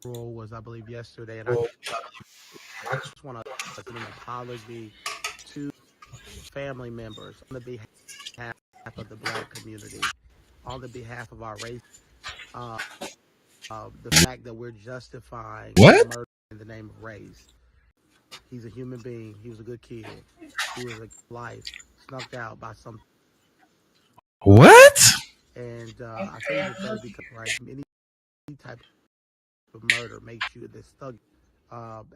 was, I believe, yesterday, and I just want to give an apology to family members on the behalf of the Black community, on the behalf of our race. Uh, the fact that we're justifying What? murder in the name of race. He's a human being. He was a good kid. He was a life snuffed out by some. What? And I say even so because right, any type of murder makes you this thug,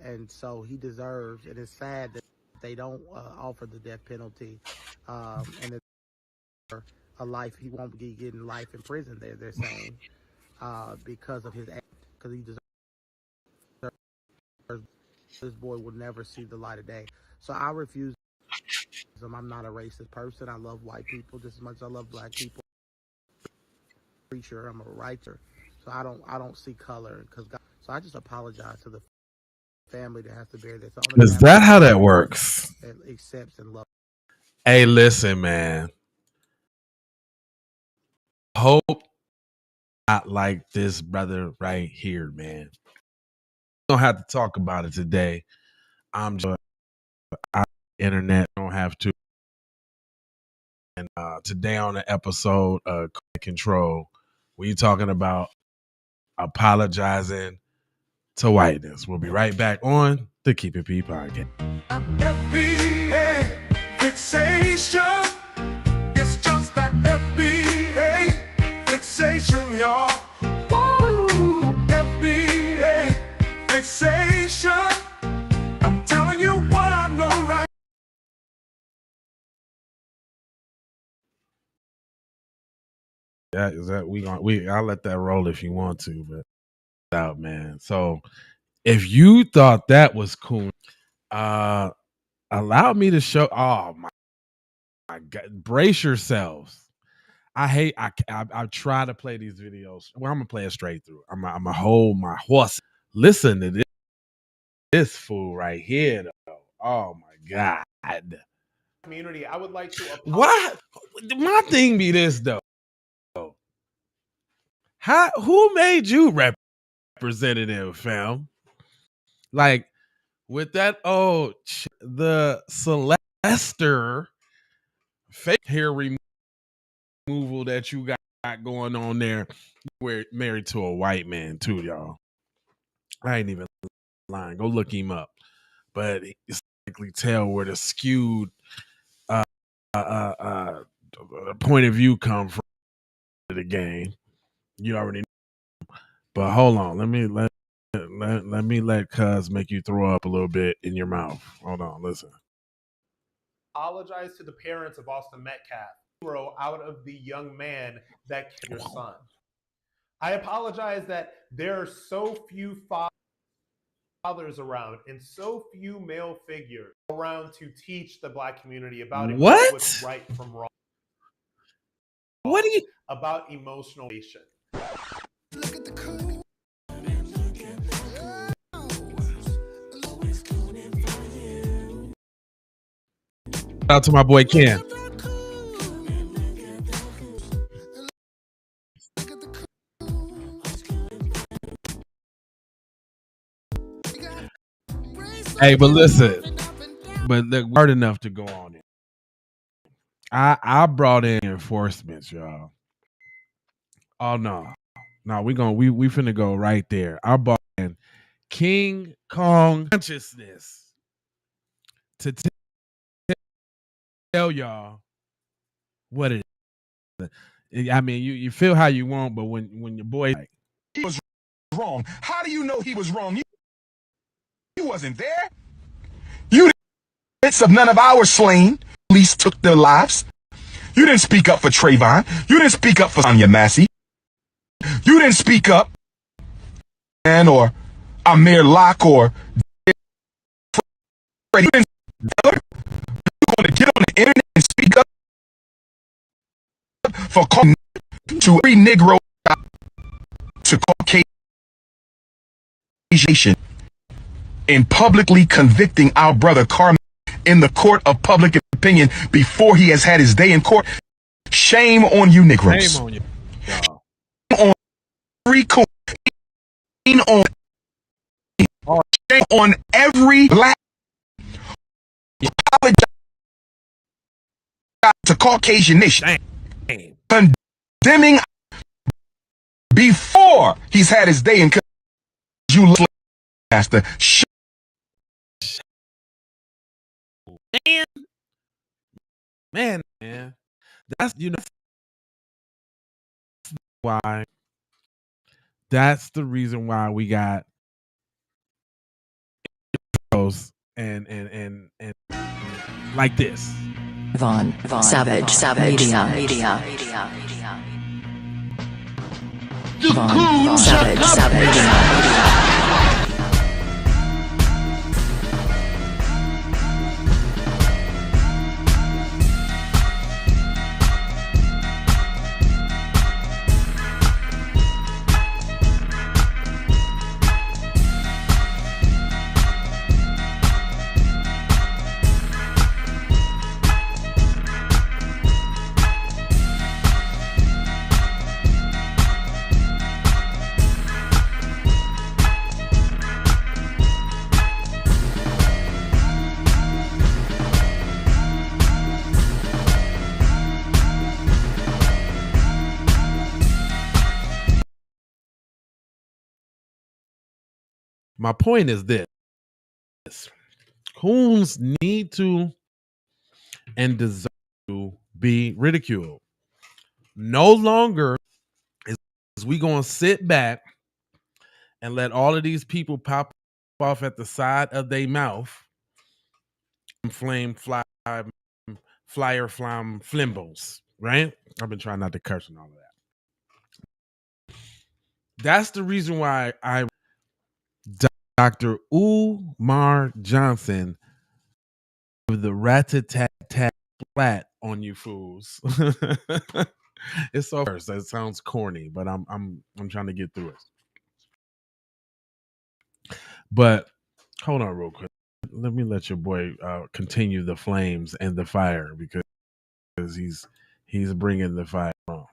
and so he deserves. And it's sad that they don't offer the death penalty, and a life he won't be getting life in prison. They're saying because of his act, because he deserves. This boy will never see the light of day. So I refuse. I'm not a racist person. I love white people just as much as I love Black people. Preacher, I'm a writer, so I don't see color because God. So I just apologize to the family that has to bear this. Is that how that works? And accepts and loves. Hey, listen, man. Hope not like this brother right here, man. Don't have to talk about it today. I'm just on the internet. Don't have to. And today on the episode of Control, we're talking about apologizing to whiteness. We'll be right back on the Keep It P podcast. FBA fixation. It's just that FBA fixation, y'all. Woo! FBA fixation. I'm telling you what I know right. Yeah, is that I'll let that roll if you want to, but out, man. So if you thought that was cool, allow me to show. Oh my God, brace yourselves. I try to play these videos. Well, I'm gonna play it straight through. I'm gonna hold my horse. Listen to this fool right here, though. Oh my God. Community, I would like to apologize. What? My thing be this though. Who made you representative, fam? Like with that the Celester fake hair removal that you got going on there. We're married to a white man too, y'all. I ain't even lying. Go look him up. But it's likely tell where the skewed point of view come from the game. You already know. But hold on, let me let Cuz make you throw up a little bit in your mouth. Hold on, listen. Apologize to the parents of Austin Metcalf, grow out of the young man that killed your son. I apologize that there are so few fathers around and so few male figures around to teach the Black community about what's right from wrong. What do you about emotional relation? Look at the cool. out to my boy Ken. Hey, but listen, but look, hard enough to go on it. I brought in enforcements, y'all. Oh no, we finna go right there. I brought in King Kong consciousness to tell y'all what it is. I mean, you feel how you want, but when your boy he was wrong, how do you know he was wrong? You wasn't there. You didn't of none of our slain. Police took their lives. You didn't speak up for Trayvon. You didn't speak up for Sonya Massey. You didn't speak up, or Amir Locke or you didn't. You're going to get on the internet and speak up for calling to every Negro to Caucasian and publicly convicting our brother Carmen in the court of public opinion before he has had his day in court. Shame on you, Negroes. Shame on you. On every coon, on on every black to Caucasian nation, condemning before he's had his day in. You look master. Man, that's why. That's the reason why we got those and like this. Von Savage Media. Von Savage Media. My point is this. Coons need to and deserve to be ridiculed. No longer is we going to sit back and let all of these people pop off at the side of their mouth flame flyer flam flimbos, right? I've been trying not to curse and all of that. That's the reason why Dr. Umar Johnson with the rat-a-tat-tat flat on you fools. It's so first. It sounds corny, but I'm trying to get through it. But hold on real quick. Let me let your boy continue the flames and the fire because he's bringing the fire on.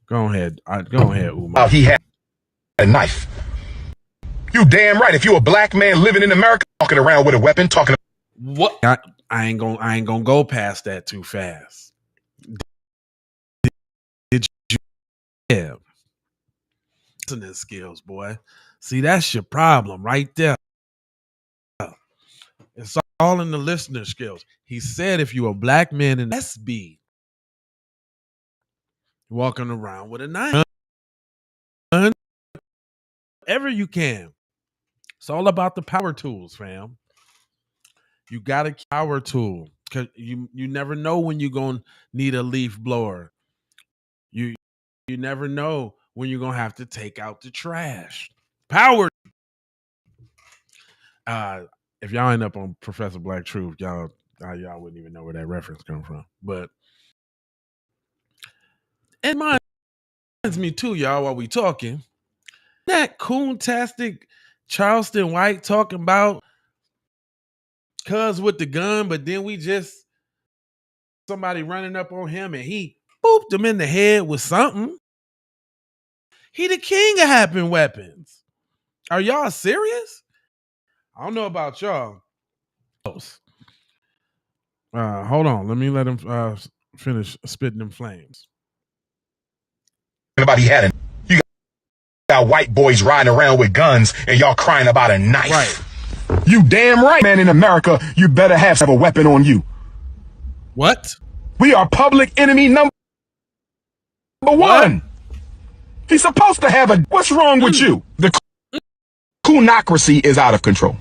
Go ahead, Umar. He had a knife. You damn right. If you a black man living in America, walking around with a weapon, talking. What? I ain't gonna go past that too fast. Did you have listening skills, boy? See, that's your problem right there. It's all in the listener skills. He said if you a black man in SB walking around with a knife, whatever you can. It's all about the power tools, fam. You got a power tool because you never know when you're gonna need a leaf blower. You never know when you're gonna have to take out the trash. Power. If y'all end up on Professor Black Truth, y'all wouldn't even know where that reference come from. But it reminds me too, y'all, while we talking, that coon-tastic Charleston White talking about cuz with the gun, but then we just somebody running up on him and he booped him in the head with something. He the king of having weapons. Are y'all serious? I don't know about y'all. Hold on. Let me let him finish spitting them flames. About he had you got white boys riding around with guns and y'all crying about a knife. Right. You damn right, man. In America, you better have a weapon on you. What? We are public enemy number one. He's supposed to have a. What's wrong with you? The Coonocracy is out of control.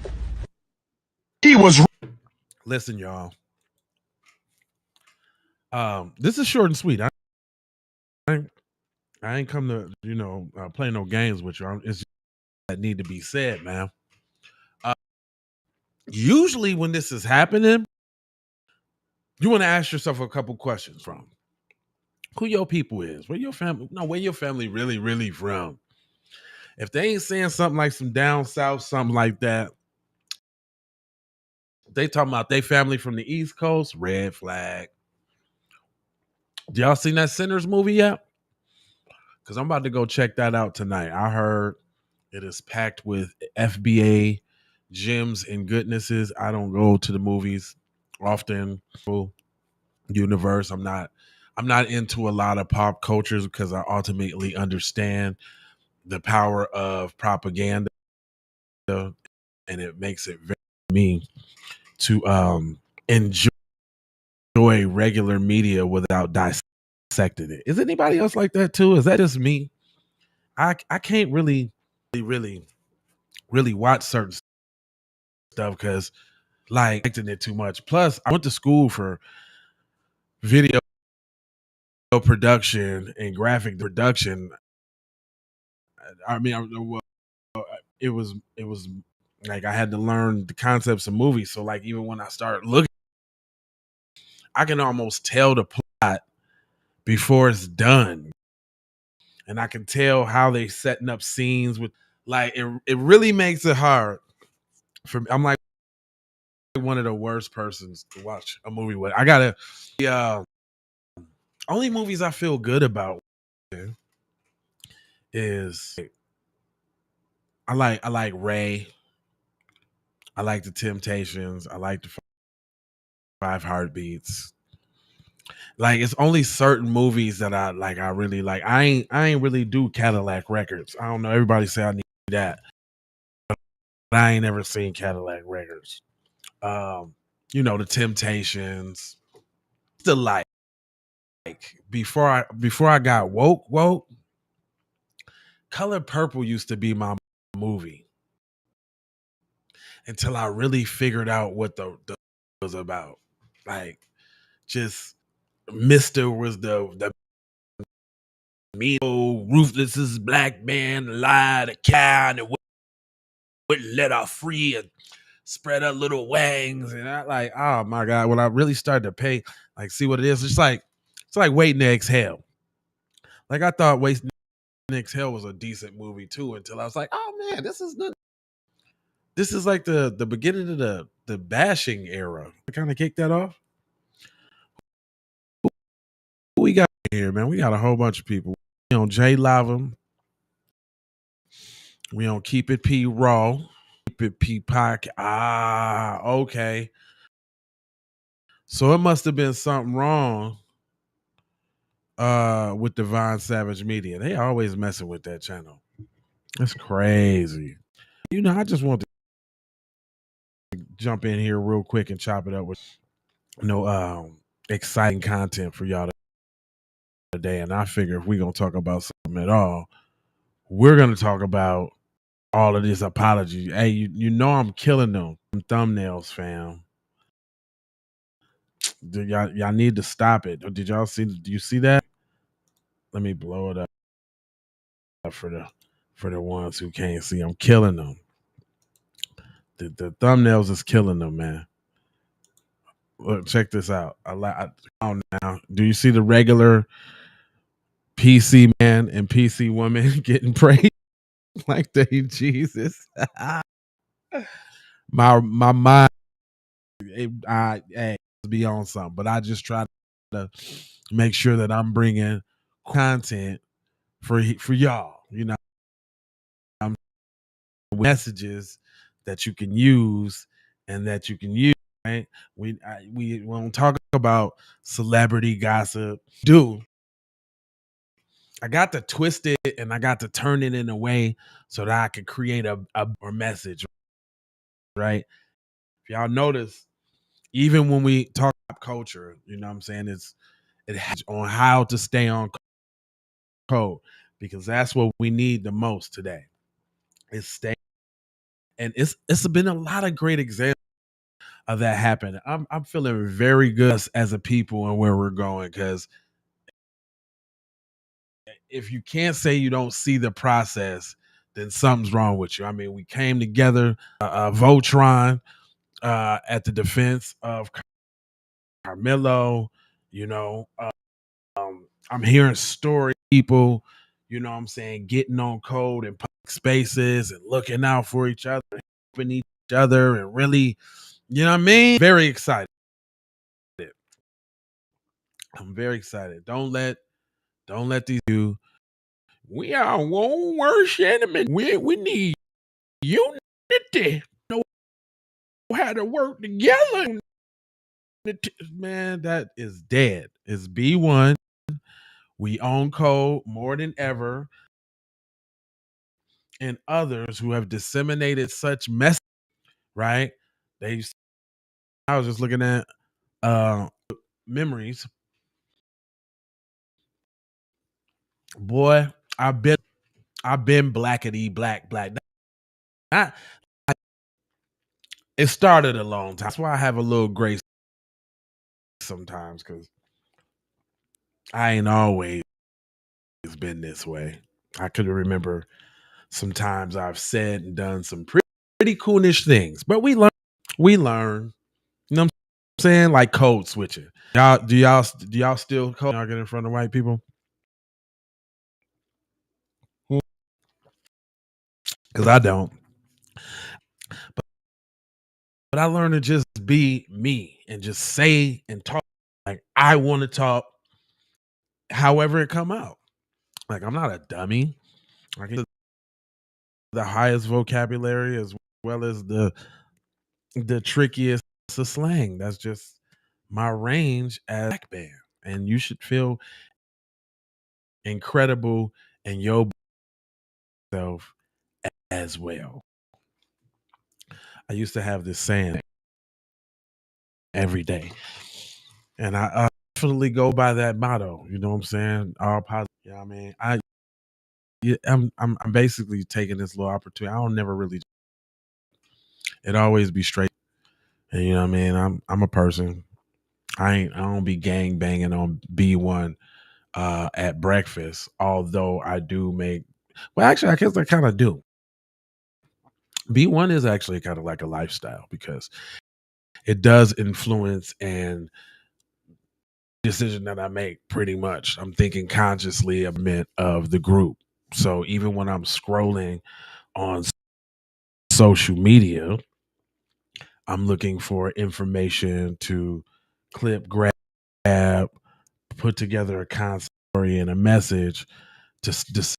He was. Listen, y'all. This is short and sweet. I ain't come to play no games with you. It's just that need to be said, man. Usually, when this is happening, you want to ask yourself a couple questions from who your people is, where your family really, really from. If they ain't saying something like some down south, something like that, they talking about they family from the East Coast, red flag. Y'all seen that Sinners movie yet? Because I'm about to go check that out tonight. I heard it is packed with FBA gems and goodnesses. I don't go to the movies often. Universe. I'm not into a lot of pop cultures because I ultimately understand the power of propaganda, and it makes it very me to enjoy regular media without dissecting it. Is anybody else like that too? Is that just me? I can't really watch certain stuff because like acting it too much. Plus, I went to school for video production and graphic production. I mean, well, it was like I had to learn the concepts of movies. So like even when I started looking, I can almost tell the plot before it's done, and I can tell how they setting up scenes with like it really makes it hard for me. I'm like one of the worst persons to watch a movie with. I gotta only movies I feel good about is I like Ray. I like the Temptations. I like the Five Heartbeats. Like it's only certain movies that I like. I really like. I ain't really do Cadillac Records. I don't know. Everybody say I need that, but I ain't ever seen Cadillac Records. You know the Temptations. The like before I got woke. Color Purple used to be my movie until I really figured out what the was about. Like just Mister was the mean old ruthless black man lied a cow and wouldn't let her free and spread her little wings. And I like, oh my God, when I really started to pay, like see what it is, it's like Waiting to Exhale. Like I thought Waiting to Exhale was a decent movie too, until I was like, oh man, this is good. This is like the beginning of the bashing era. I kind of kicked that off. Who we got here, man? We got a whole bunch of people. We on J Lava. We on Keep It P Raw. Keep It P Pac. Ah, okay. So it must have been something wrong with Divine Savage Media. They always messing with that channel. That's crazy. You know, I just want to jump in here real quick and chop it up with exciting content for y'all today. And I figure if we're gonna talk about something at all, we're gonna talk about all of this apology. Hey, you know I'm killing them thumbnails, fam. Y'all need to stop it. Did y'all see? Do you see that? Let me blow it up for the ones who can't see. I'm killing them. The thumbnails is killing them, man. Look, check this out. Now. Do you see the regular PC man and PC woman getting praised like they Jesus? my mind, hey, be on something, but I just try to make sure that I'm bringing content for y'all. You know, I'm messages that you can use and that you can use. Right? We won't talk about celebrity gossip. I got to twist it and I got to turn it in a way so that I could create a message. Right? If y'all notice, even when we talk about culture, you know what I'm saying, it has on how to stay on code, because that's what we need the most today. Is stay, and it's been a lot of great examples of that happening. I'm feeling very good as a people and where we're going, because if you can't say you don't see the process, then something's wrong with you. I mean, we came together, Voltron, at the defense of Carmelo. You know, I'm hearing story people, you know what I'm saying, getting on code in public spaces and looking out for each other, helping each other, and really, you know what I mean? Very excited. I'm very excited. Don't let these you. We are one worst enemy. We need unity. No had to work together. Man, that is dead. It's B1. We own code more than ever. And others who have disseminated such mess, right? I was just looking at memories. Boy, I've been blackety black. Not, it started a long time. That's why I have a little grace sometimes, because I ain't always been this way. I could remember sometimes I've said and done some pretty coonish things, but we learn. We learn. You know what I'm saying? Like code switching. Do y'all still code? Y'all get in front of white people? Because I don't. But I learned to just be me and just say and talk like I want to talk, however it come out. Like I'm not a dummy. I get the highest vocabulary as well as the trickiest of slang. That's just my range as a black man. And you should feel incredible in yourself as well. I used to have this saying every day, and I definitely go by that motto. You know what I'm saying? All positive. Yeah, I mean, I'm basically taking this little opportunity. I don't never really. It always be straight, and you know what I mean. I'm a person. I don't be gang banging on B1 at breakfast. Although I do make. Well, actually, I guess I kind of do. B1 is actually kind of like a lifestyle because it does influence and decision that I make pretty much. I'm thinking consciously of the group. So even when I'm scrolling on social media, I'm looking for information to clip, grab, put together a concept story and a message to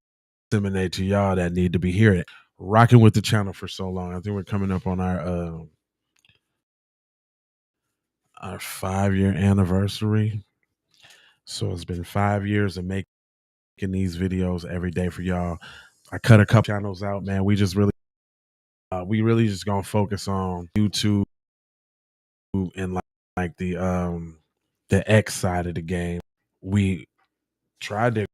disseminate to y'all that need to be hearing it. Rocking with the channel for so long. I think we're coming up on our 5-year anniversary. So it's been 5 years of making these videos every day for y'all. I cut a couple channels out, man. We really just gonna focus on YouTube and like the X side of the game. We tried to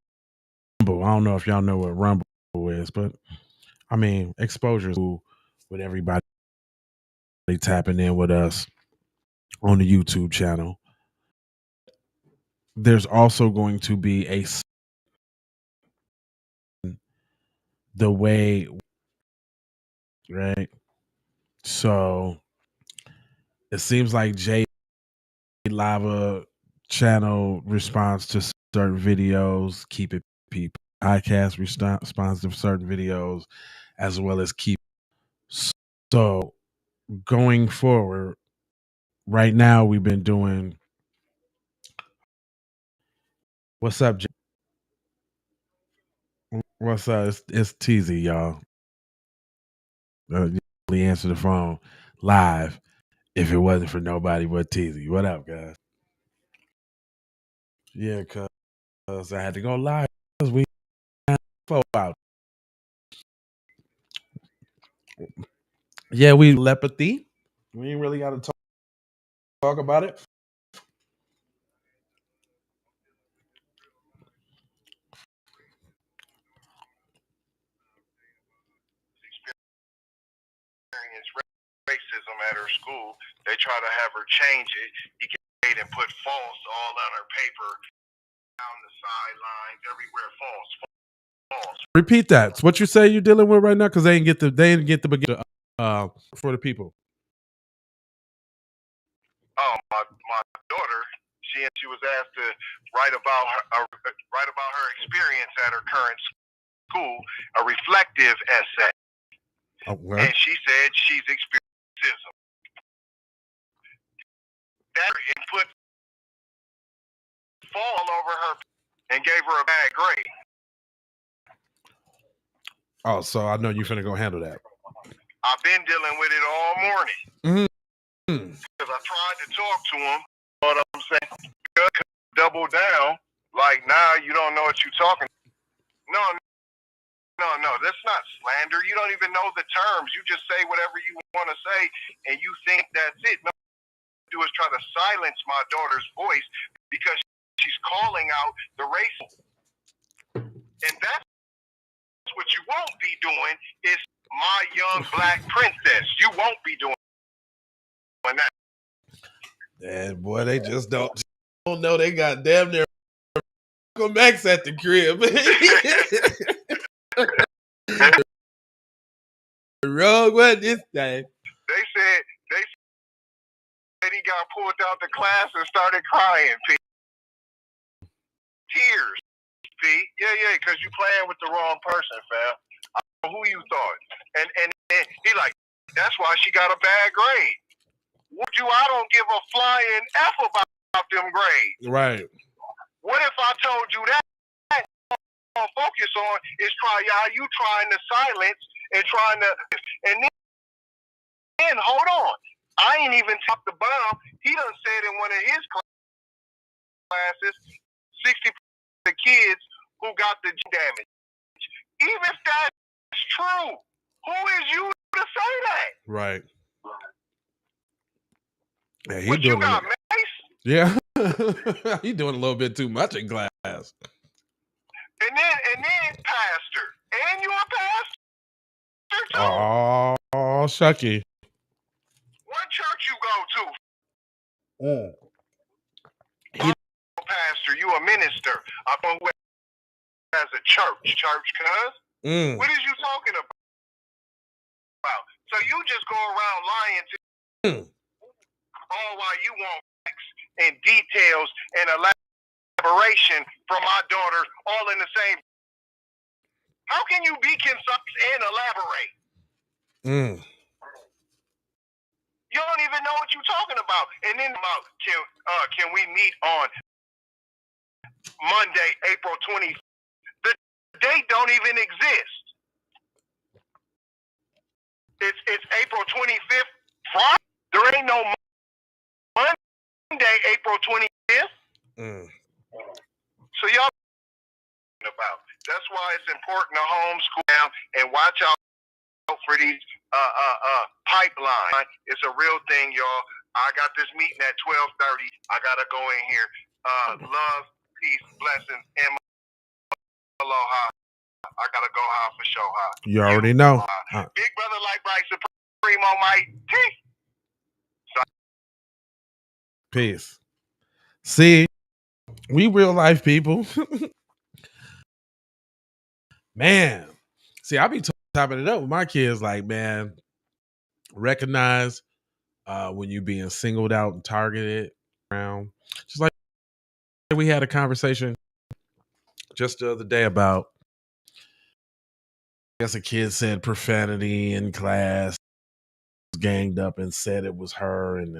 Rumble. I don't know if y'all know what Rumble is, but I mean exposure with everybody tapping in with us on the YouTube channel. There's also going to be the way, right? So it seems like Jay Lava channel responds to certain videos, keep it people. Podcast responds to certain videos, as well as keep. So going forward, right now we've been doing. What's up, Jay? What's up? It's TZ, y'all. You answer the phone live if it wasn't for nobody but TZ. What up, guys? Yeah, cause I had to go live because we out. Yeah, we telepathy. We ain't really got to talk about it. Racism at her school. They try to have her change it. He came and put false all on her paper, down the sidelines, everywhere false. Repeat that. It's what you say you're dealing with right now, because they didn't get the beginning for the people. Oh, my daughter, she was asked to write about her experience at her current school, a reflective essay. Okay. And she said she's experienced racism. That and put fall over her and gave her a bad grade. Oh, so I know you're finna go handle that. I've been dealing with it all morning. Mm-hmm. Because I tried to talk to him. You know what I'm saying? Double down. Like, nah, you don't know what you're talking. No, that's not slander. You don't even know the terms. You just say whatever you want to say, and you think that's it. No, what you do is try to silence my daughter's voice because she's calling out the race. And that's what you won't be doing is my young black princess. You won't be doing that. And boy, they just don't know they got damn near Malcolm X at the crib. Wrong one this time. They said he got pulled out the class and started crying, P. Tears, P. Yeah, because you playing with the wrong person, fam. I don't know who you thought. And he like, that's why she got a bad grade. I don't give a flying F about them grades. Right. What if I told you that? All I'm focus on is you trying to silence and trying to, and then hold on. I ain't even top the bomb. He done said in one of his classes, 60% of the kids who got the damage. Even if that's true, who is you to say that? Right. Yeah, But you got Mace? Yeah. He doing a little bit too much in class. And then pastor. And you a pastor too? Oh, shucky. What church you go to? Pastor, you a minister. I'm who has a church, cuz. What is you talking about? So you just go around lying to all while you want facts and details and elaboration from my daughter all in the same. How can you be concise and elaborate? You don't even know what you're talking about. And then about can we meet on Monday, April 20th? The date don't even exist. It's April 25th. Friday. There ain't no Monday, April 25th. So y'all about. That's why it's important to homeschool now and watch out for these pipeline. It's a real thing, y'all. I got this meeting at 12:30. I gotta go in here. Love, peace, blessings, and aloha. I gotta go high for show high. You already know. Big brother like Bryce Supreme on my teeth. Peace. See, we real life people. Man. See, I be topping it up with my kids like, man, recognize when you being singled out and targeted around. Just like we had a conversation just the other day about, I guess a kid said profanity in class, ganged up and said it was her, and the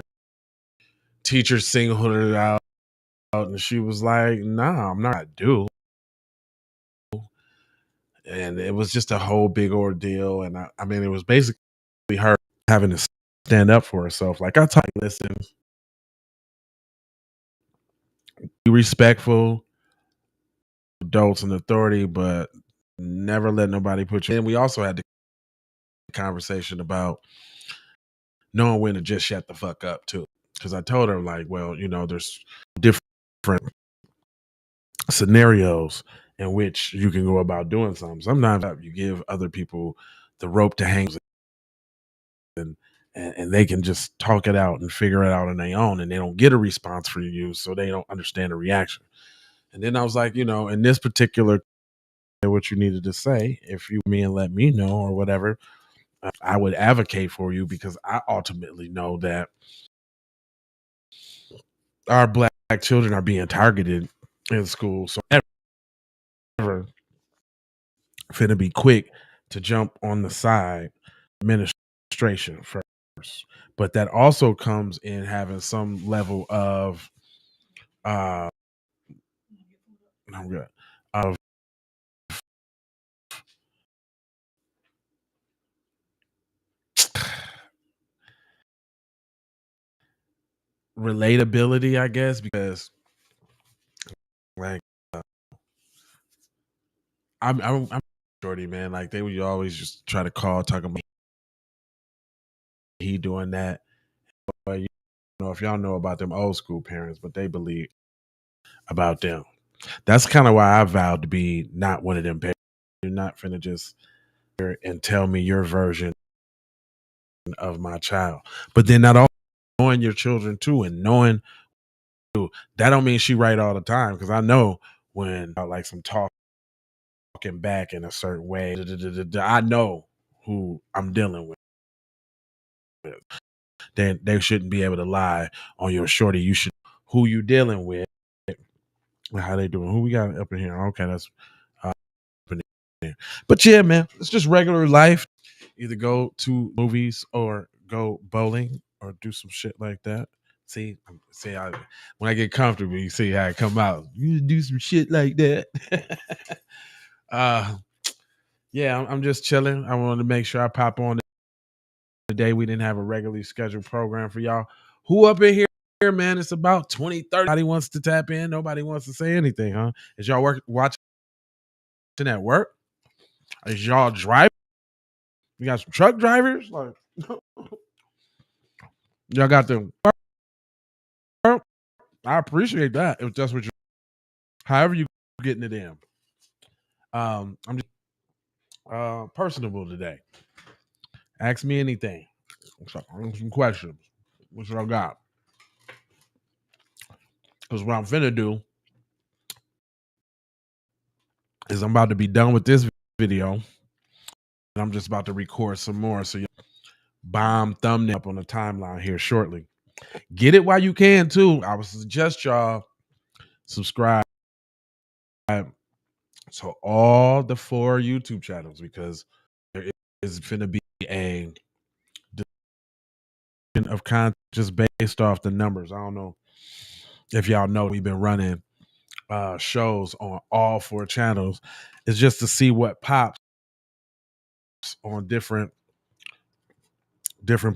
teacher singled her out, and she was like, nah, I'm not do. And it was just a whole big ordeal. And I mean, it was basically her having to stand up for herself. Like, I taught you, listen, be respectful, adults and authority, but never let nobody put you. And we also had the conversation about knowing when to just shut the fuck up too. Because I told her, like, well, you know, there's different scenarios in which you can go about doing something. Sometimes you give other people the rope to hang and they can just talk it out and figure it out on their own, and they don't get a response from you, so they don't understand the reaction. And then I was like, you know, in this particular, what you needed to say, if you me and let me know or whatever, I would advocate for you, because I ultimately know that our black children are being targeted in school. So ever finna be quick to jump on the side administration first. But that also comes in having some level of of relatability, I guess, because like I'm shorty, man. Like they would always just try to call, talk about he doing that. But you know, if y'all know about them old school parents, but they believe about them. That's kind of why I vowed to be not one of them parents. You're not finna just hear and tell me your version of my child. But then not all knowing your children too and knowing that don't mean she right all the time, because I know when like some talking back in a certain way, I know who I'm dealing with. Then they shouldn't be able to lie on your shorty. You should who you dealing with, how they doing, who we got up in here. Okay, that's up in there. But yeah, man, it's just regular life. Either go to movies or go bowling or do some shit like that. See, when I get comfortable, you see how I come out. You do some shit like that. uh, yeah, I'm just chilling. I wanted to make sure I pop on today. We didn't have a regularly scheduled program for y'all. Who up in here, man? It's about 20:30. Nobody wants to tap in. Nobody wants to say anything, huh? Is y'all watching at work? Is y'all driving? You got some truck drivers? Like, y'all got them. I appreciate that if that's what you. However you getting it in. I'm just personable today. Ask me anything. Some questions. What I got? Because what I'm finna do is I'm about to be done with this video, and I'm just about to record some more. So you bomb thumbnail up on the timeline here shortly. Get it while you can too. I would suggest y'all subscribe to all the 4 YouTube channels, because there is finna be a of content just based off the numbers. I don't know if y'all know we've been running shows on all 4 channels. It's just to see what pops on different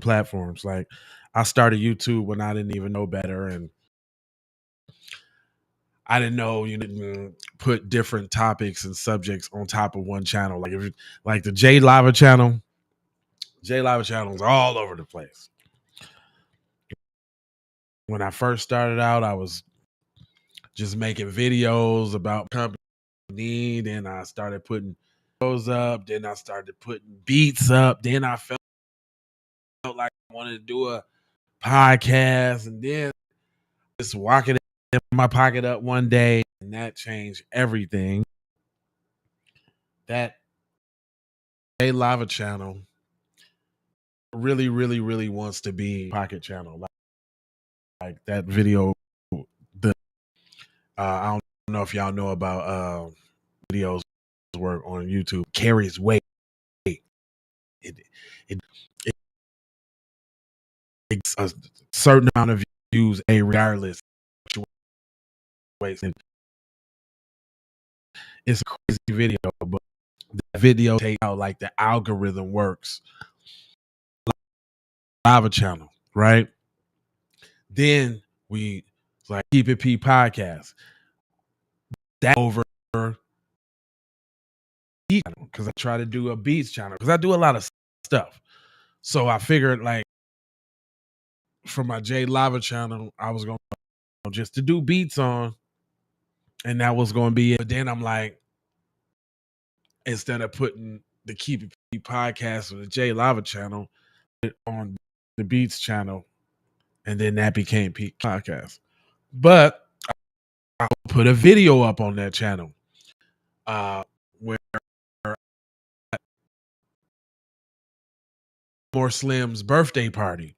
platforms. Like I started YouTube when I didn't even know better, and I didn't know you didn't put different topics and subjects on top of one channel. Like like the J Lava channel is all over the place. When I first started out, I was just making videos about company. Then I started putting those up. Then I started putting beats up. Then I felt like I wanted to do a podcast. And then just walking in my pocket up one day, and that changed everything. That A Lava channel really, really, really wants to be pocket channel. Like that video. I don't know if y'all know about videos work on YouTube. Carries weight. It takes a certain amount of views, regardless. It's a crazy video, but the video take out like the algorithm works. Lava channel, right? Then we like Keep It P podcast. That over because I try to do a beats channel because I do a lot of stuff. So I figured like for my J Lava channel, I was going to just to do beats on, and that was going to be it. But then I'm like, instead of putting the Keep It P podcast or the J Lava channel on the beats channel, and then that became P podcast. But I'll put a video up on that channel where More Slim's birthday party.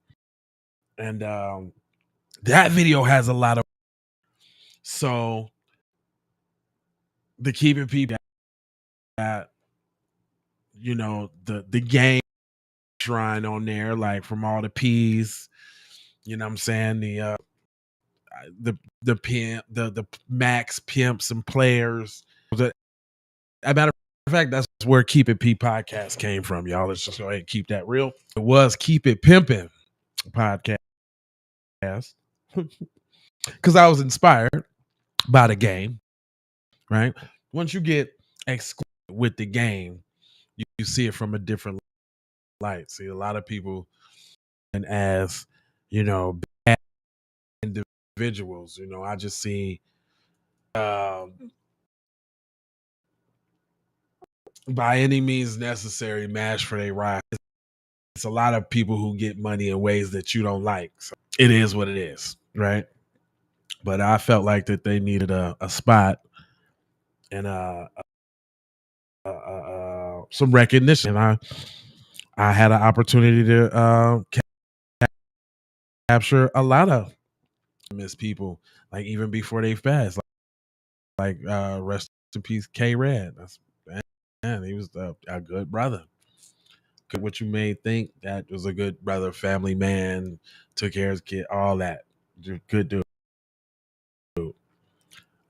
And that video has a lot of, so the Keep It P that, you know, the gang shrine on there, like from all the P's, you know what I'm saying? The pimp, the Max pimps and players. As a matter of fact, that's where Keep It P podcast came from, y'all. Let's just go ahead and keep that real. It was Keep It Pimpin' podcast. because I was inspired by the game, right? Once you get excluded with the game, you see it from a different light. See, a lot of people, and as bad individuals, I just see um, by any means necessary mash for their ride. It's a lot of people who get money in ways that you don't like. So it is what it is, right? But I felt like that they needed a spot and some recognition. And I had an opportunity to capture a lot of miss people, like even before they've passed. Like rest in peace, K Red. That's man, he was a good brother. What you may think, that was a good brother, family man, took care of his kid, all that. Good dude.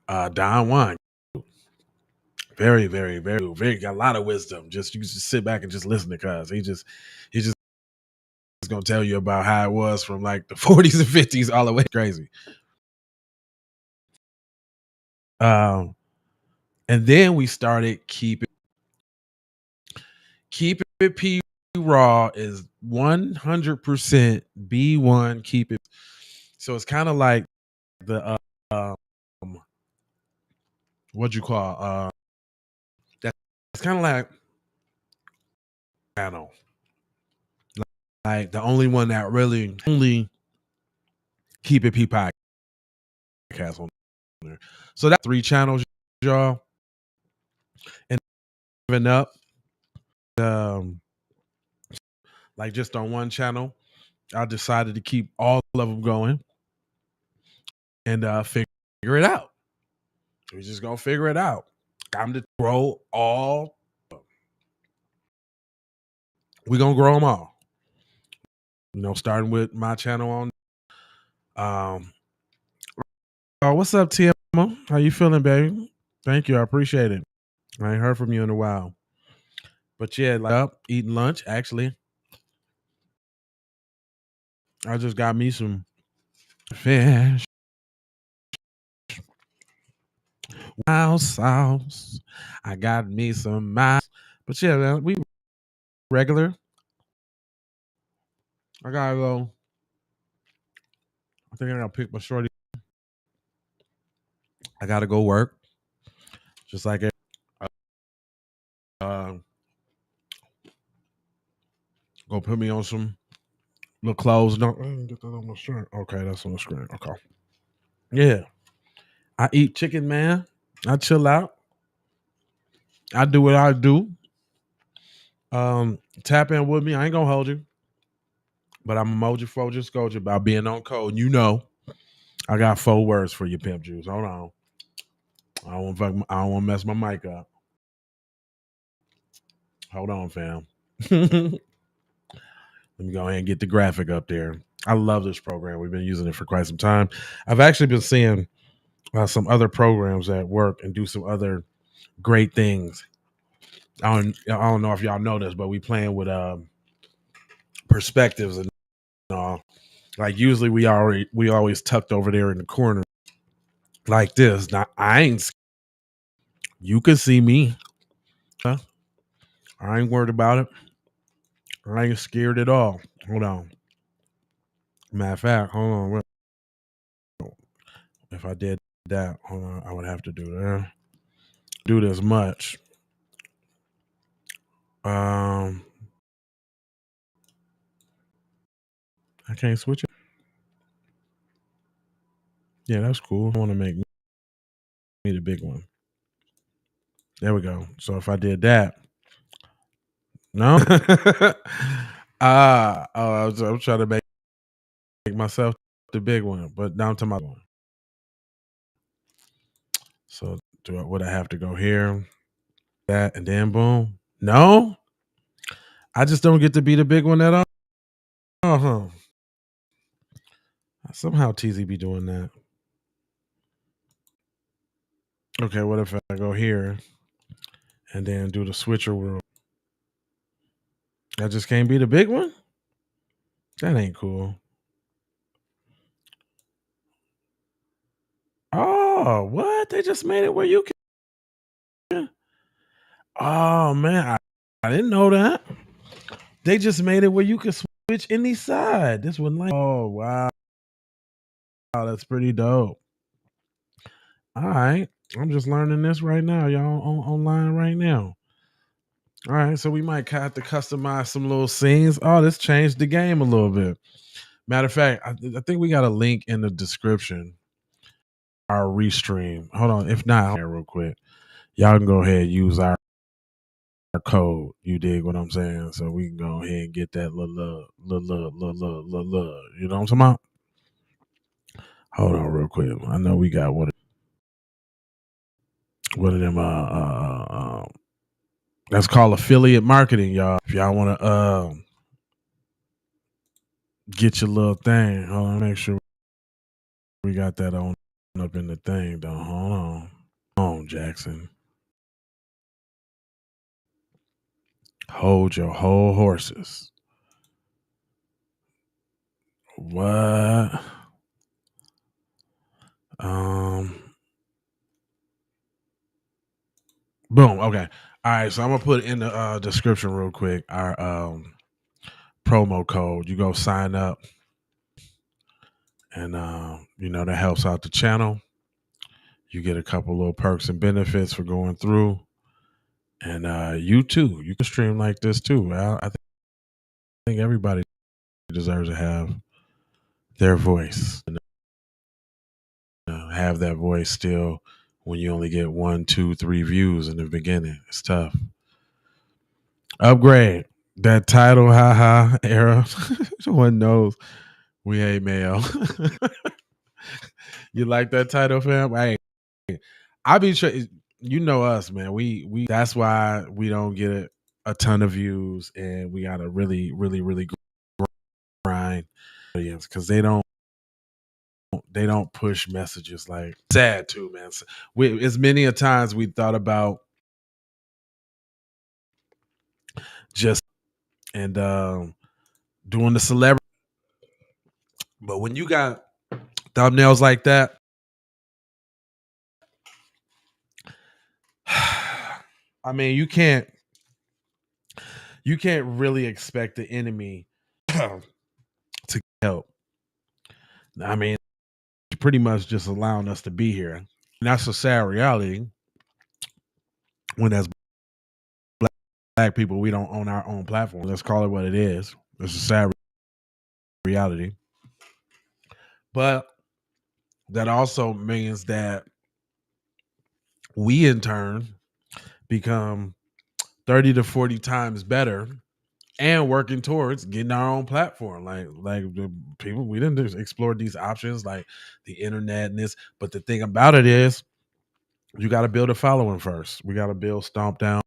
Don Juan, very, very, very, very, got a lot of wisdom. Just you just sit back and just listen to cuz he just gonna tell you about how it was from like the 40s and 50s all the way crazy. And then we started keeping it P raw is 100% B1. Keep it. So it's kind of like the what you call that's kind of like channel, like the only one that really only keep it P podcast on there. So that's 3 channels, y'all, and even up like just on one channel. I decided to keep all of them going and figure it out. We're just gonna figure it out. I'm to grow all. We're gonna grow them all. Starting with my channel on. What's up, TMO? How you feeling, baby? Thank you. I appreciate it. I ain't heard from you in a while. But yeah, like up eating lunch. Actually, I just got me some fish. Wow sauce. I got me some miles. But yeah, man, we regular. I gotta go. I think I gotta pick my shorty. I gotta go work. Just like go put me on some little clothes. No, I didn't get that on my shirt. Okay, that's on the screen. Okay. Yeah. I eat chicken, man. I chill out. I do what I do. Tap in with me. I ain't gonna hold you. But I'm emoji Foja Scoja about being on code. I got 4 words for you, Pimp Juice. Hold on. I don't want to mess my mic up. Hold on, fam. Let me go ahead and get the graphic up there. I love this program. We've been using it for quite some time. I've actually been seeing some other programs at work and do some other great things. I don't know if y'all know this, but we playing with perspectives and all. Like usually we always tucked over there in the corner like this. Now I ain't. You can see me. Huh? I ain't worried about it. I ain't scared at all. Hold on. Matter of fact, hold on. If I did that, hold on, I would have to do that. Do this much. I can't switch it. Yeah, that's cool. I want to make me the big one. There we go. So if I did that, no. I'm trying to make myself the big one, but down to my one. So would I have to go here, that, and then boom? No, I just don't get to be the big one at all. Uh-huh. Somehow TZ be doing that. Okay, what if I go here and then do the switcher world? I just can't be the big one? That ain't cool. Oh, what? They just made it where you can. Oh man, I didn't know that. They just made it where you can switch any side. This one like. Oh wow, that's pretty dope. All right, I'm just learning this right now, y'all, online right now. All right, so we might have to customize some little scenes. Oh, this changed the game a little bit. Matter of fact, I think we got a link in the description. Our restream. Hold on, if not, real quick, y'all can go ahead and use our code. You dig what I'm saying? So we can go ahead and get that little love. You know what I'm talking about? Hold on, real quick. I know we got one of them. That's called affiliate marketing, y'all. If y'all want to get your little thing, hold on, make sure we got that on up in the thing. Though, hold on, Jackson. Hold your whole horses. What? Boom. Okay. All right. So I'm gonna put in the description real quick our promo code. You go sign up, and that helps out the channel. You get a couple little perks and benefits for going through, and you too. You can stream like this too. I think everybody deserves to have their voice. And, have that voice still when you only get 1, 2, 3 views in the beginning. It's tough. Upgrade that title, haha era. No one knows we hate mail. You like that title, fam? Hey, I be sure you know us, man. We that's why we don't get a ton of views, and we gotta really, really, really grind because they don't push messages like sad too, man. So as many a times we thought about just and doing the celebrity, but when you got thumbnails like that, I mean, you can't really expect the enemy to help. I mean, it's pretty much just allowing us to be here. And that's a sad reality when as black people, we don't own our own platform. Let's call it what it is. It's a sad reality. But that also means that we in turn become 30 to 40 times better and working towards getting our own platform. Like the people, we didn't just explore these options like the internet and this. But the thing about it is you got to build a following first. We got to build Stomp Down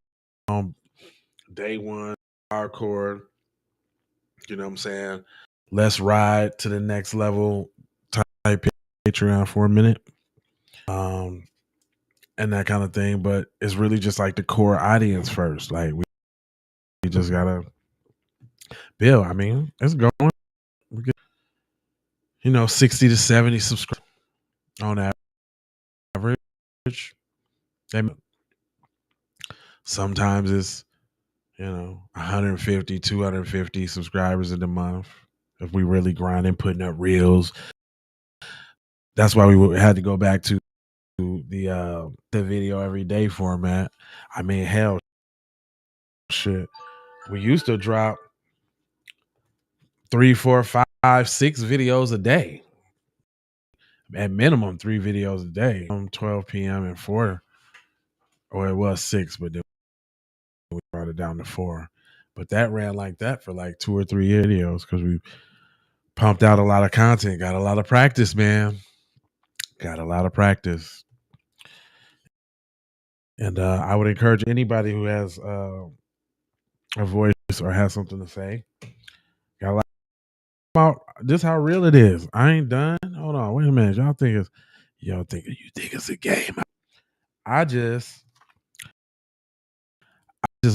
on day one, hardcore. You know what I'm saying? Let's ride to the next level type Patreon for a minute. And that kind of thing. But it's really just like the core audience first. Like we just gotta build. I mean, it's going. We get, 60 to 70 subscribers on average. Sometimes it's 150, 250 subscribers in a month. If we really grinding, putting up reels. That's why we had to go back to the video every day format. I mean, hell, shit. We used to drop 3, 4, 5, 6 videos a day. At minimum 3 videos a day. 12 p.m. and 4. Or it was 6, but then we brought it down to 4. But that ran like that for like 2 or 3 videos because we pumped out a lot of content. Got a lot of practice, man. Got a lot of practice. And I would encourage anybody who has a voice or has something to say. Got a lot about this how real it is. I ain't done. Hold on, wait a minute. Y'all think it's a game. I just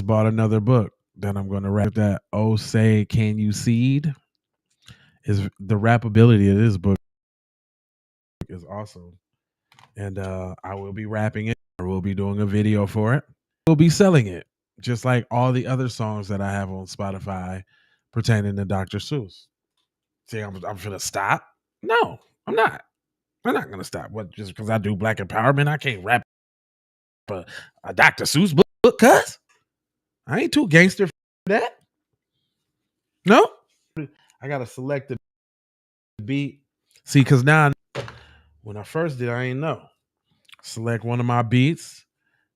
bought another book that I'm gonna wrap. That Oh Say Can You Seed? Is the rappability of this book is awesome. and I will be rapping it. I will be doing a video for it. We'll be selling it, just like all the other songs that I have on Spotify pertaining to Dr. Seuss. See, I'm gonna stop? No, I'm not. I'm not gonna stop. What? Just because I do Black empowerment, I can't rap a Dr. Seuss book, cuz I ain't too gangster for that. No, I gotta select the beat. See, because now when I first did, I ain't know. Select one of my beats,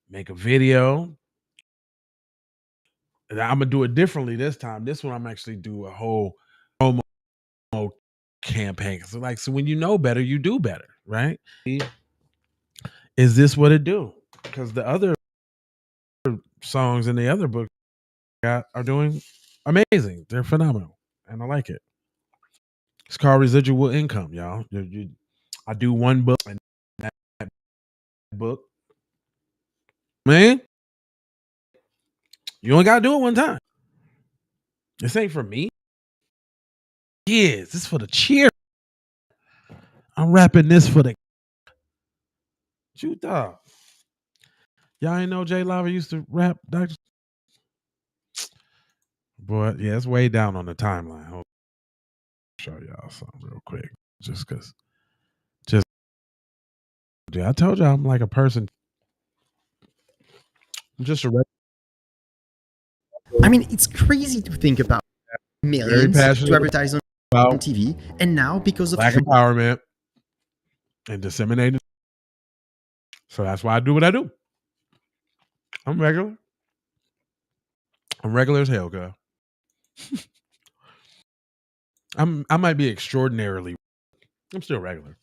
make a video. And I'm gonna do it differently this time. This one, I'm actually do a whole promo campaign. So when you know better, you do better, right? Is this what it do? Because the other songs in the other book are doing amazing. They're phenomenal, and I like it. It's called residual income, y'all. I do one book, and that book, man, you only gotta do it one time. This ain't for me. Yes, this is for the cheer. I'm rapping this for the shoot dog. Y'all ain't know Jay Lava used to rap, Dr. Boy, yeah, it's way down on the timeline. Hold on. Show y'all something real quick. Just because. Yeah, I told y'all I'm like a person. I'm just a I mean, it's crazy to think about very millions to passionate advertise on about TV, and now because of Black empowerment and disseminating. So that's why I do what I do. I'm regular. I'm regular as hell, girl. I might be extraordinarily. I'm still regular.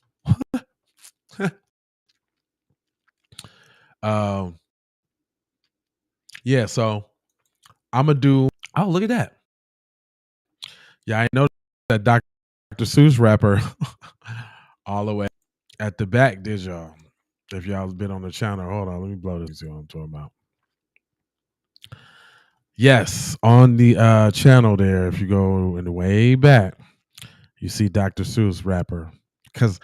Yeah, so I'm gonna do. Oh, look at that. Yeah, I know that Dr. Seuss rapper all the way at the back, did y'all? If y'all been on the channel, hold on, let me blow this. See what I'm talking about. Yes, on the channel there, if you go in the way back, you see Dr. Seuss rapper. Because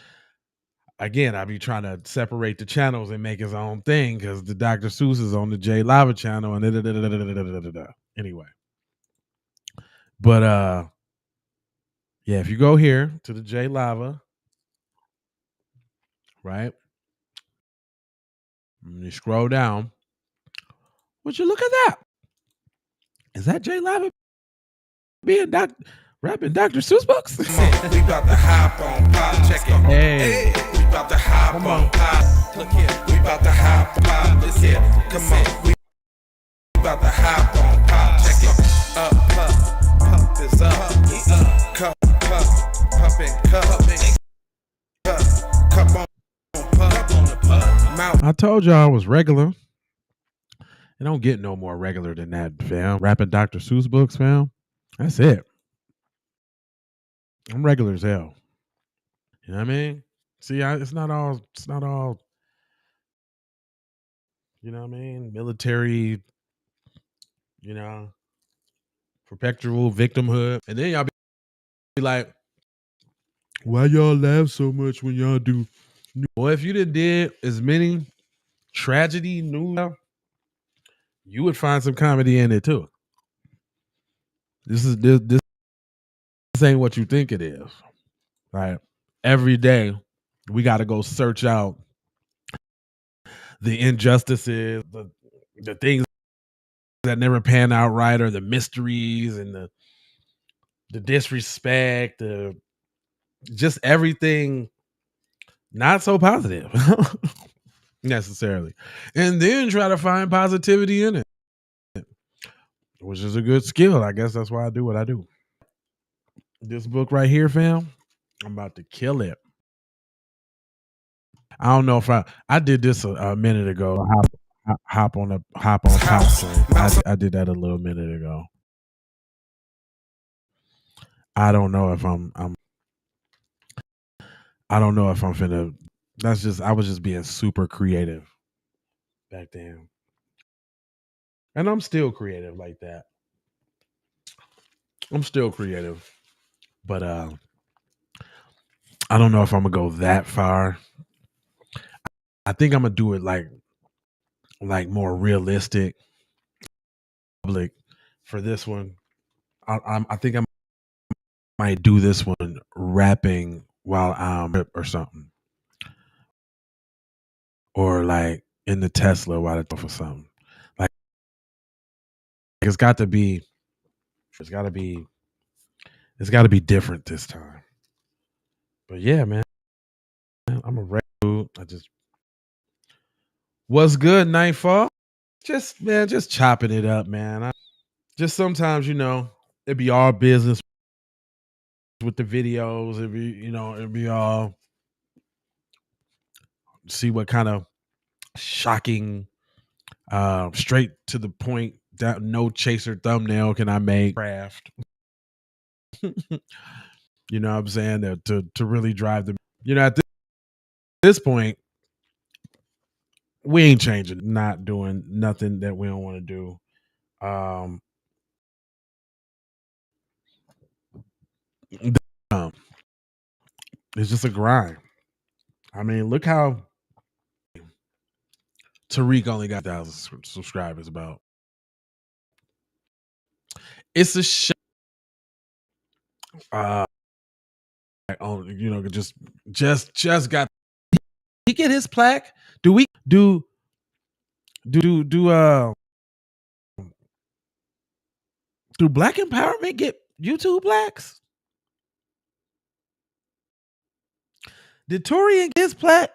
again, I be trying to separate the channels and make his own thing because the Dr. Seuss is on the J Lava channel and anyway. But yeah, if you go here to the J Lava, right? And you scroll down. Would you look at that? Is that J Lava being rapping Dr. Seuss books? We about to hop on pop, check it. Hey. We about to hop on pop. Look here. We about to hop on pop. Look here. Come on. We about to hop on pop. Check it. Up, pump is up. Cup, pumping, cup on mouth. I told y'all I was regular. It don't get no more regular than that, fam. Rapping Dr. Seuss books, fam. That's it. I'm regular as hell. You know what I mean? See, it's not all, you know what I mean? Military, you know, perpetual victimhood. And then y'all be like, why y'all laugh so much when y'all do? Well, if you did as many tragedy news, you would find some comedy in it too. This ain't what you think it is. Right? Every day we got to go search out the injustices, the things that never pan out right, or the mysteries and the disrespect, just everything not so positive necessarily, and then try to find positivity in it, which is a good skill. I guess that's why I do what I do. This book right here, fam, I'm about to kill it. I don't know if I did this a minute ago. Hop on top train. I did that a little minute ago. I don't know if I don't know if I'm finna. I was just being super creative back then, and I'm still creative like that. I'm still creative, but I don't know if I'm gonna go that far. I think I'm gonna do it like more realistic, public for this one. I think I might do this one rapping while I'm or something, or like in the Tesla while it's for something. Like it's got to be, it's got to be, it's got to be different this time. But yeah, man, I'm a dude. I just what's good, Nightfall. Just chopping it up, man. Just sometimes, it'd be all business with the videos. It'd be all see what kind of shocking, straight to the point, that no chaser thumbnail can I make craft. You know what I'm saying? To really drive them. At this point, we ain't changing, not doing nothing that we don't want to do. Um, it's just a grind. I mean, look how Tariq only got 1,000 subscribers. About it's a shame. Just got he get his plaque? Do we do Black empowerment get YouTube plaques? Did Torian get his plaque?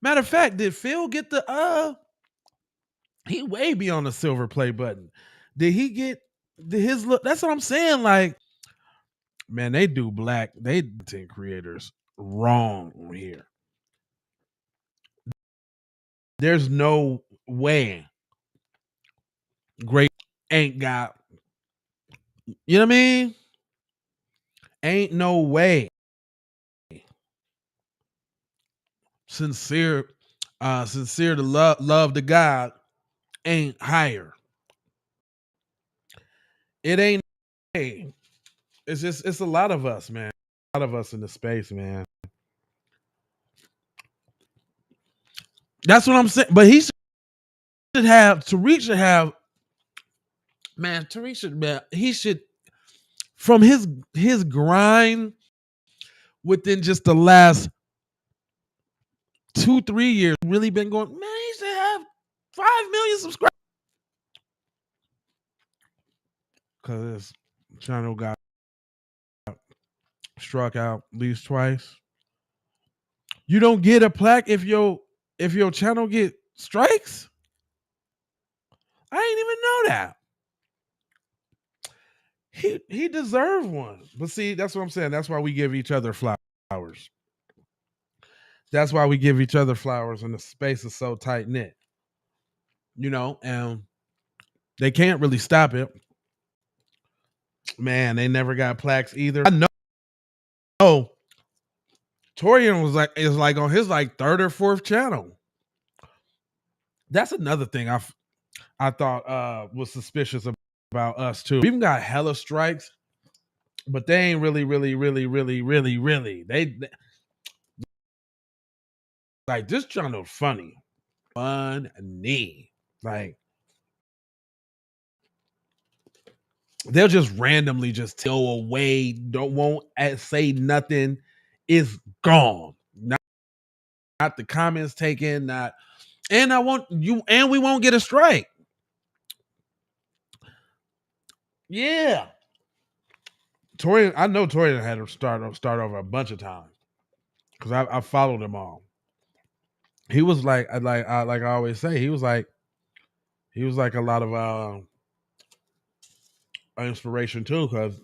Matter of fact, did Phil get he way beyond the silver play button. Did he get his look? That's what I'm saying. Like, man, they do content creators wrong here. There's no way great ain't got, you know what I mean? Ain't no way. Sincere to love to God ain't higher. It ain't. It's a lot of us, man. A lot of us in the space, man. That's what I'm saying. But Tariq should have, man. Tariq should, man. He should, from his grind within just the last 2-3 years, really been going. Man, he should have 5 million subscribers. Because his channel got struck out at least twice. You don't get a plaque if your channel get strikes. I didn't even know that. He deserved one. But see, that's what I'm saying. That's why we give each other flowers. That's why we give each other flowers, and the space is so tight knit. And they can't really stop it. Man, they never got plaques either. I know. Oh, Torian is on his third or fourth channel. That's another thing I thought was suspicious about us too. We even got hella strikes, but they ain't really. They like this channel funny. Like they'll just randomly just go away, won't say nothing, is gone. Not the comments taken, and we won't get a strike. Yeah. Torian, I know Torian had to start over a bunch of times because I followed them all. He was like I always say, he was like a lot of inspiration too, because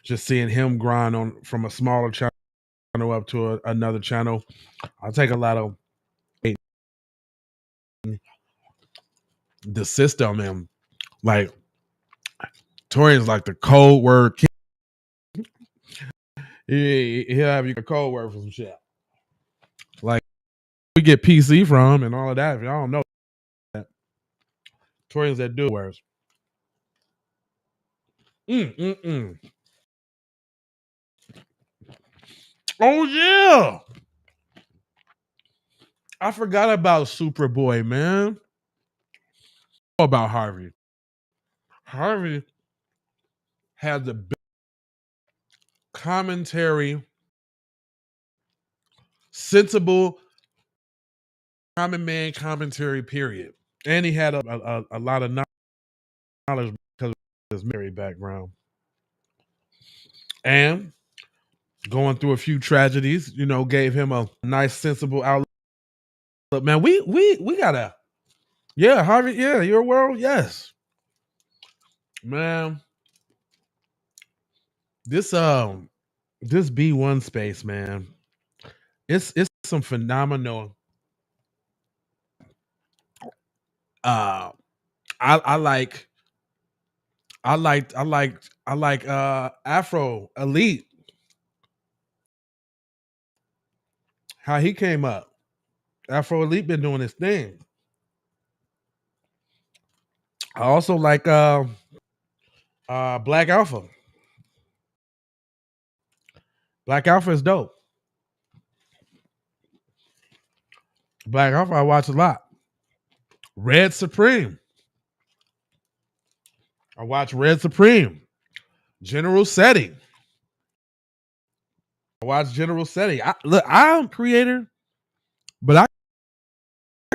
just seeing him grind on from a smaller channel up to another channel. I'll take a lot of the system, and like Torian's like the code word. He'll have you a code word for some shit. Like we get PC from and all of that. If y'all don't know that, Torian's that do words. Oh yeah. I forgot about Superboy, man. About Harvey. Harvey had the best commentary, sensible common man commentary, period. And he had a lot of knowledge because of his military background. And going through a few tragedies, gave him a nice, sensible outlook. But man, we gotta, yeah, Harvey, yeah, your world, yes, man. This B1 space, man, it's some phenomenal. Uh, I like Afro Elite, how he came up. Afro Elite been doing his thing. I also like Black Alpha. Black Alpha is dope. Black Alpha I watch a lot. Red Supreme. I watch Red Supreme. General Setting. I watch General Setting. Look, I'm a creator, but I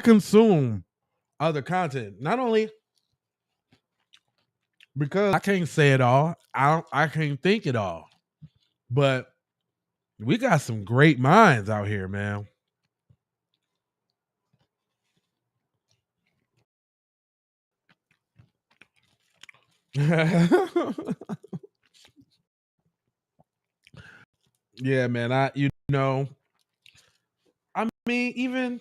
consume other content. Not only because I can't say it all, I can't think it all. But we got some great minds out here, man. Yeah, man. I mean, even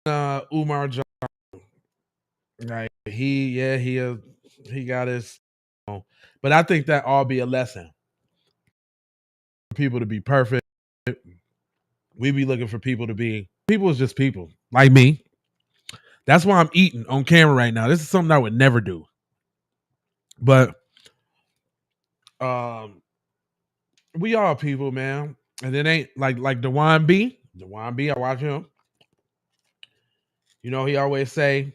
Umar Johnson, like he got his, but I think that all be a lesson for people to be perfect. We be looking for people is just people like me. That's why I'm eating on camera right now. This is something I would never do. But we all people, man. And it ain't like Dewan B. Dewan B, I watch him. He always say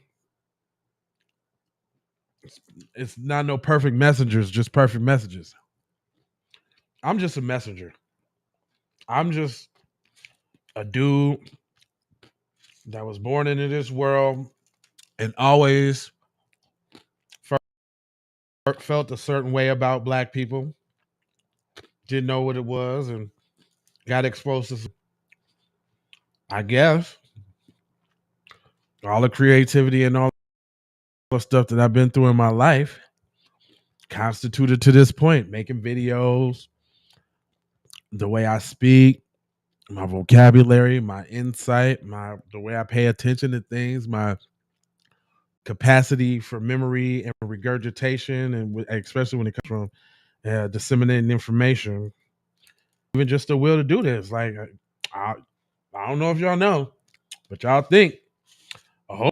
it's not no perfect messengers, just perfect messages. I'm just a messenger. I'm just a dude that was born into this world and always felt a certain way about black people. Didn't know what it was and got exposed to, I guess, all the creativity and all the stuff that I've been through in my life constituted to this point, making videos, the way I speak, my vocabulary, my insight, the way I pay attention to things, my capacity for memory and regurgitation, and especially when it comes from disseminating information, even just the will to do this. Like, I don't know if y'all know, but y'all think, I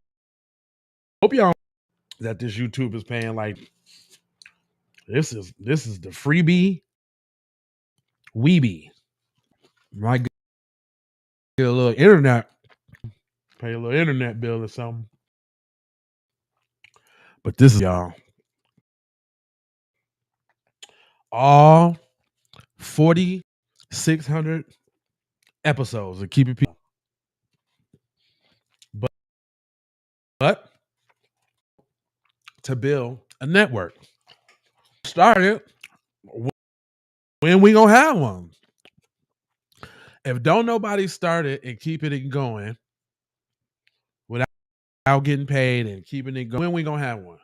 hope y'all that this YouTube is paying like this is the freebie weebie. Might get a little internet, pay a little internet bill or something. But this is y'all. All 4,600 episodes of Keep It People. But to build a network. Started, when we gonna have one? If don't nobody start it and keeping it going without getting paid and keeping it going, when we gonna have one?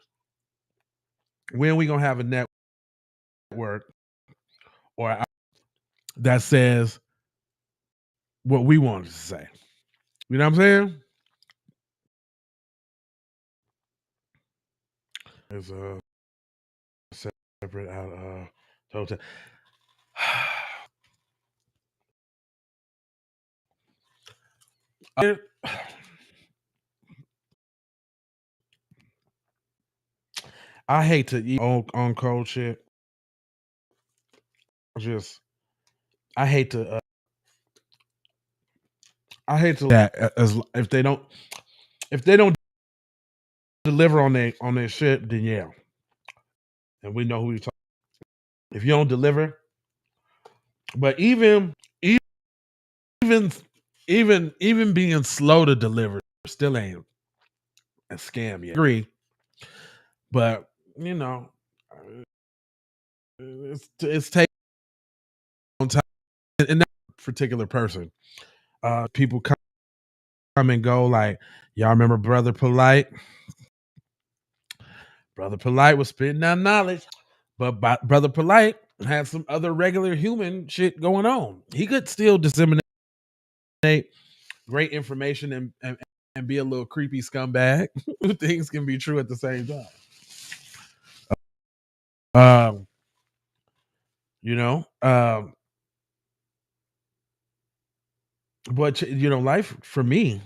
When we gonna have a network or that says what we wanted to say? You know what I'm saying? It's a separate out hotel. I hate to eat on cold shit. just I hate to that as if they don't deliver on their shit, then yeah, and we know who you talk. If you don't deliver, but even even being slow to deliver still ain't a scam yet. Agree, but you know, it's taking time. And that particular person, people come and go. Like y'all remember Brother Polite? Brother Polite was spitting that knowledge, but Brother Polite had some other regular human shit going on. He could still disseminate great information and be a little creepy scumbag. Things can be true at the same time. Um, you know, but life for me,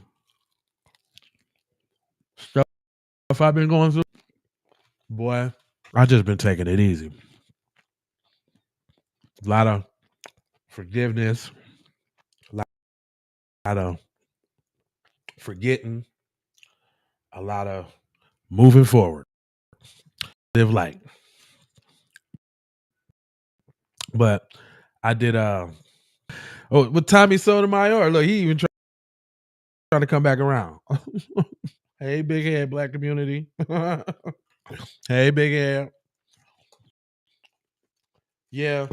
stuff I've been going through, boy, I just been taking it easy. A lot of forgiveness, a lot of forgetting, a lot of moving forward. Live light. But I did with Tommy Sotomayor, look, he even trying to come back around. Hey, big head black community. Hey, big head. Yeah.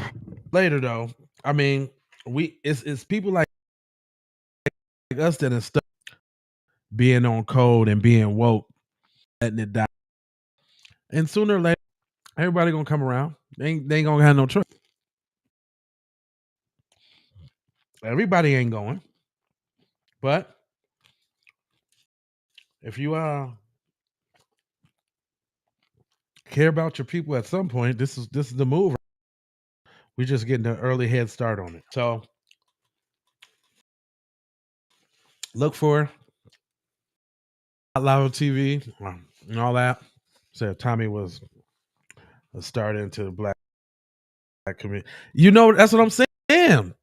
Later though. I mean, it's people like us that are stuck being on code and being woke, letting it die. And sooner or later, everybody gonna come around. They ain't gonna have no choice. Everybody ain't going. But if you care about your people at some point, this is the move. We just getting an early head start on it. So look for Loud TV and all that. So Tommy was starting to the black community. That's what I'm saying.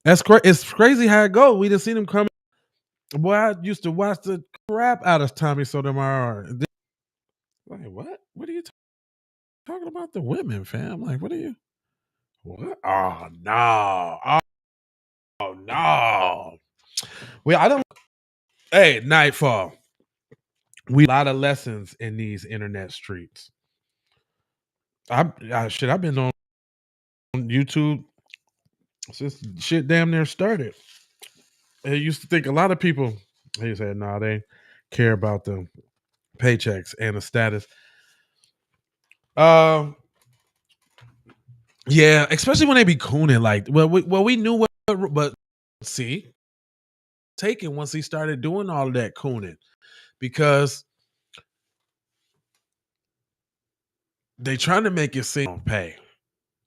It's crazy how it goes. We just seen him coming. Boy, I used to watch the crap out of Tommy Sotomayor. Like, what? What are you talking about? The women, fam? Like, what are you? What? Oh no! Oh no! Well, I don't. Hey, Nightfall. We a lot of lessons in these internet streets. I've been on YouTube since shit damn near started. I used to think a lot of people, he said, no, they care about the paychecks and the status. Yeah, especially when they be cooning. Like, we knew what, but see, taken once he started doing all of that cooning because they trying to make it seem pay,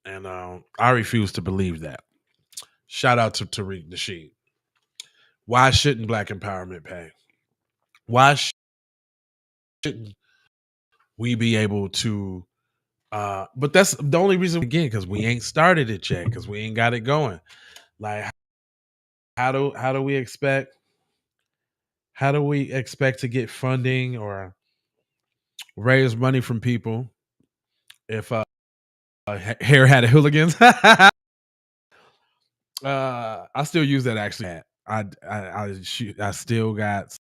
and I refuse to believe that. Shout out to Tariq Nasheed. Why shouldn't Black empowerment pay? Why shouldn't we be able to? But that's the only reason again because we ain't started it yet because we ain't got it going. Like, how do we expect? How do we expect to get funding or raise money from people if hair had a hooligans? I still use that actually. I still got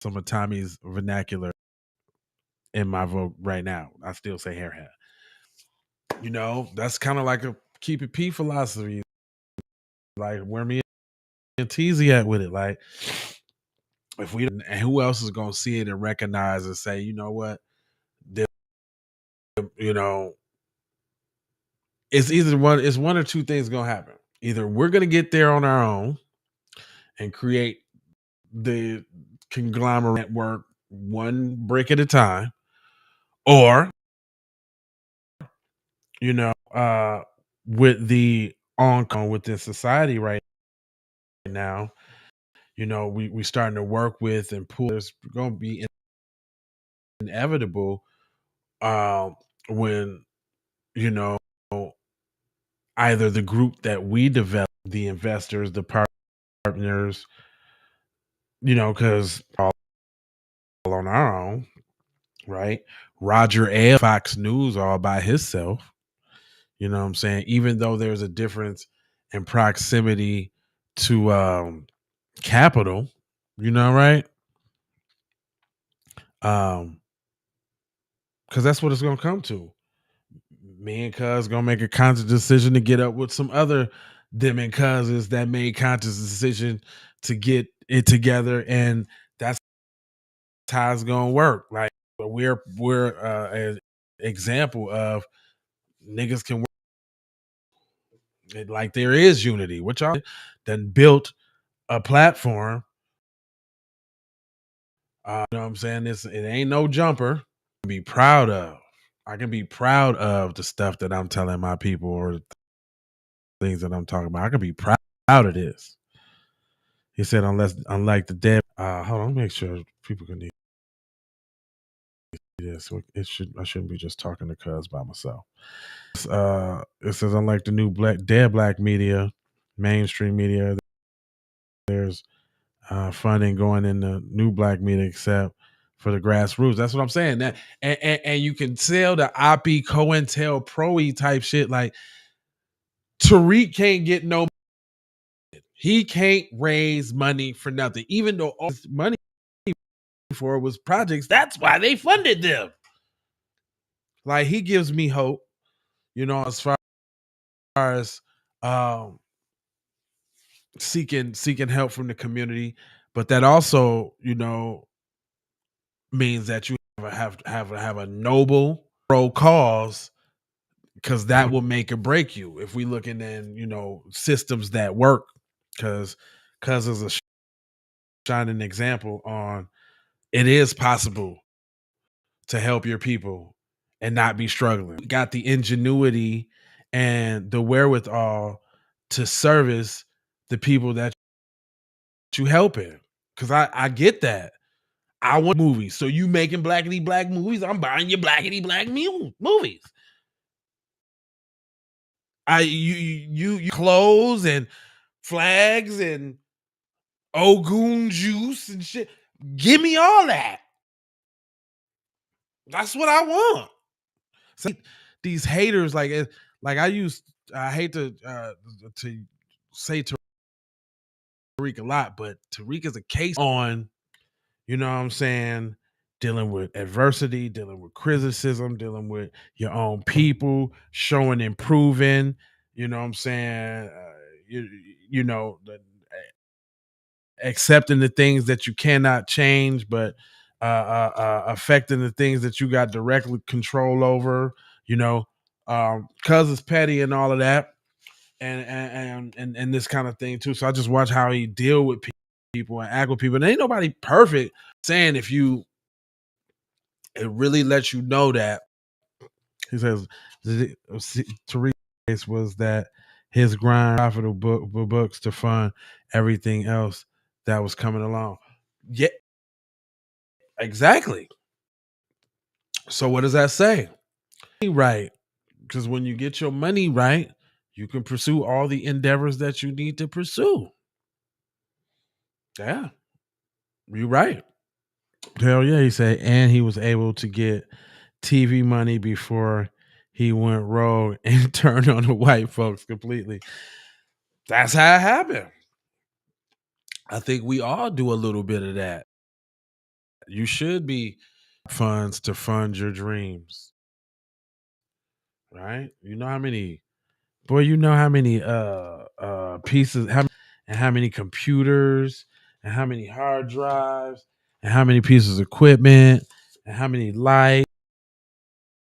some of Tommy's vernacular in my vote right now. I still say hair hat. That's kind of like a keep it P philosophy. Like where me and Teasy at with it. Like if we and who else is gonna see it and recognize and say, you know what, you know, it's one or two things gonna happen. Either we're gonna get there on our own and create the conglomerate network one brick at a time, or with the on within society right now, we starting to work with and pull. There's going to be inevitable when you know either the group that we develop, the investors, the partners, because all on our own, right? Roger Ailes, Fox News, all by himself. You know what I'm saying? Even though there's a difference in proximity to capital, right? Because that's what it's gonna come to. Me and Cuz gonna make a conscious decision to get up with some other them and cousins that made conscious decision to get it together, and that's how it's gonna work. Like we're an example of niggas can work. Like there is unity. What y'all then built a platform. You know what I'm saying? It ain't no jumper. Be proud of. I can be proud of the stuff that I'm telling my people or the things that I'm talking about. I can be proud of this. He said, unlike the dead. Hold on, make sure people can hear this. I shouldn't be just talking to Cuz by myself. It says, unlike the new black media, mainstream media, there's funding going in the new black media except for the grassroots. That's what I'm saying. That and you can tell the Oppie, COINTELPRO type shit. Like Tariq can't get no. He can't raise money for nothing, even though all this money for was projects. That's why they funded them. Like he gives me hope, as far as seeking help from the community, but that also, means that you have a noble pro cause, because that will make or break you if we looking in systems that work, because is a shining example on it is possible to help your people and not be struggling. Got the ingenuity and the wherewithal to service the people that you helping, because I get that. I want movies. So you making blackity black movies, I'm buying your blackity black movies. You clothes and flags and Ogun juice and shit. Give me all that. That's what I want. So these haters, like I hate to say Tariq a lot, but Tariq is a case on, what I'm saying, dealing with adversity, dealing with criticism, dealing with your own people, showing improving, what I'm saying, accepting the things that you cannot change, but affecting the things that you got directly control over, cuz it's petty and all of that, and this kind of thing too. So I just watch how he deal with people and act with people. And ain't nobody perfect. Saying it really lets you know that he says Tariq was that his grind profitable books to fund everything else that was coming along. Yeah, exactly. So what does that say? Right. Because when you get your money right, you can pursue all the endeavors that you need to pursue. Yeah. You're right. Hell yeah, he said, and he was able to get TV money before he went rogue and turned on the white folks completely. That's how it happened. I think we all do a little bit of that. You should be funds to fund your dreams. Right? You know how many pieces and how many computers and how many hard drives and how many pieces of equipment and how many lights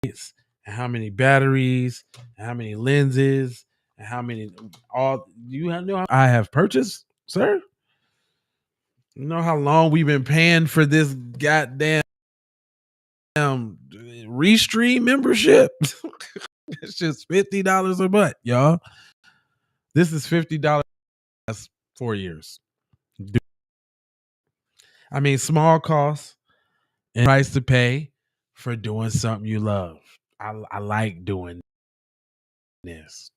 and how many batteries and how many lenses and how many I have purchased, sir? You know how long we've been paying for this goddamn Restream membership? It's just $50 a month, y'all. This is $50 last 4 years. I mean, small cost and price to pay for doing something you love. I like doing this.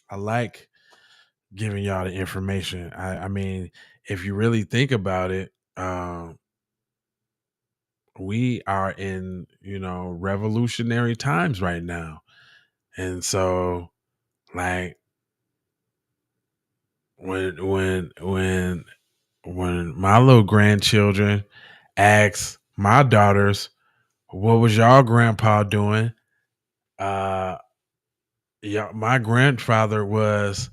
I like giving y'all the information. I mean, if you really think about it, we are in, revolutionary times right now. And so, like, when my little grandchildren ask my daughters, what was y'all grandpa doing? Yeah, my grandfather was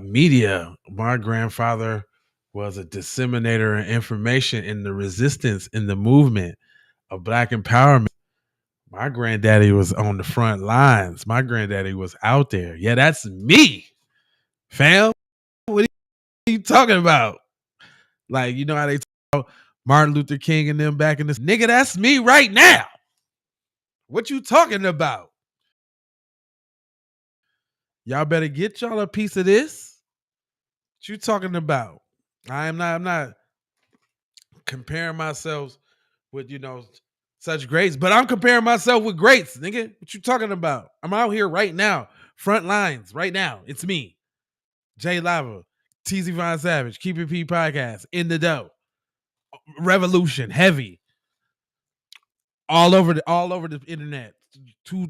media. My grandfather was a disseminator of information in the resistance in the movement of Black empowerment. My granddaddy was on the front lines. My granddaddy was out there. Yeah, that's me, fam. What are you talking about? Like, you know how they talk about Martin Luther King and them back in this nigga, that's me right now. What you talking about? Y'all better get y'all a piece of this. What you talking about? I'm not comparing myself with, such greats, but I'm comparing myself with greats, nigga. What you talking about? I'm out here right now, front lines right now. It's me, Jay Lava, TZ Von Savage, Keep It P Podcast, In the Dough, Revolution, Heavy, all over the internet. Two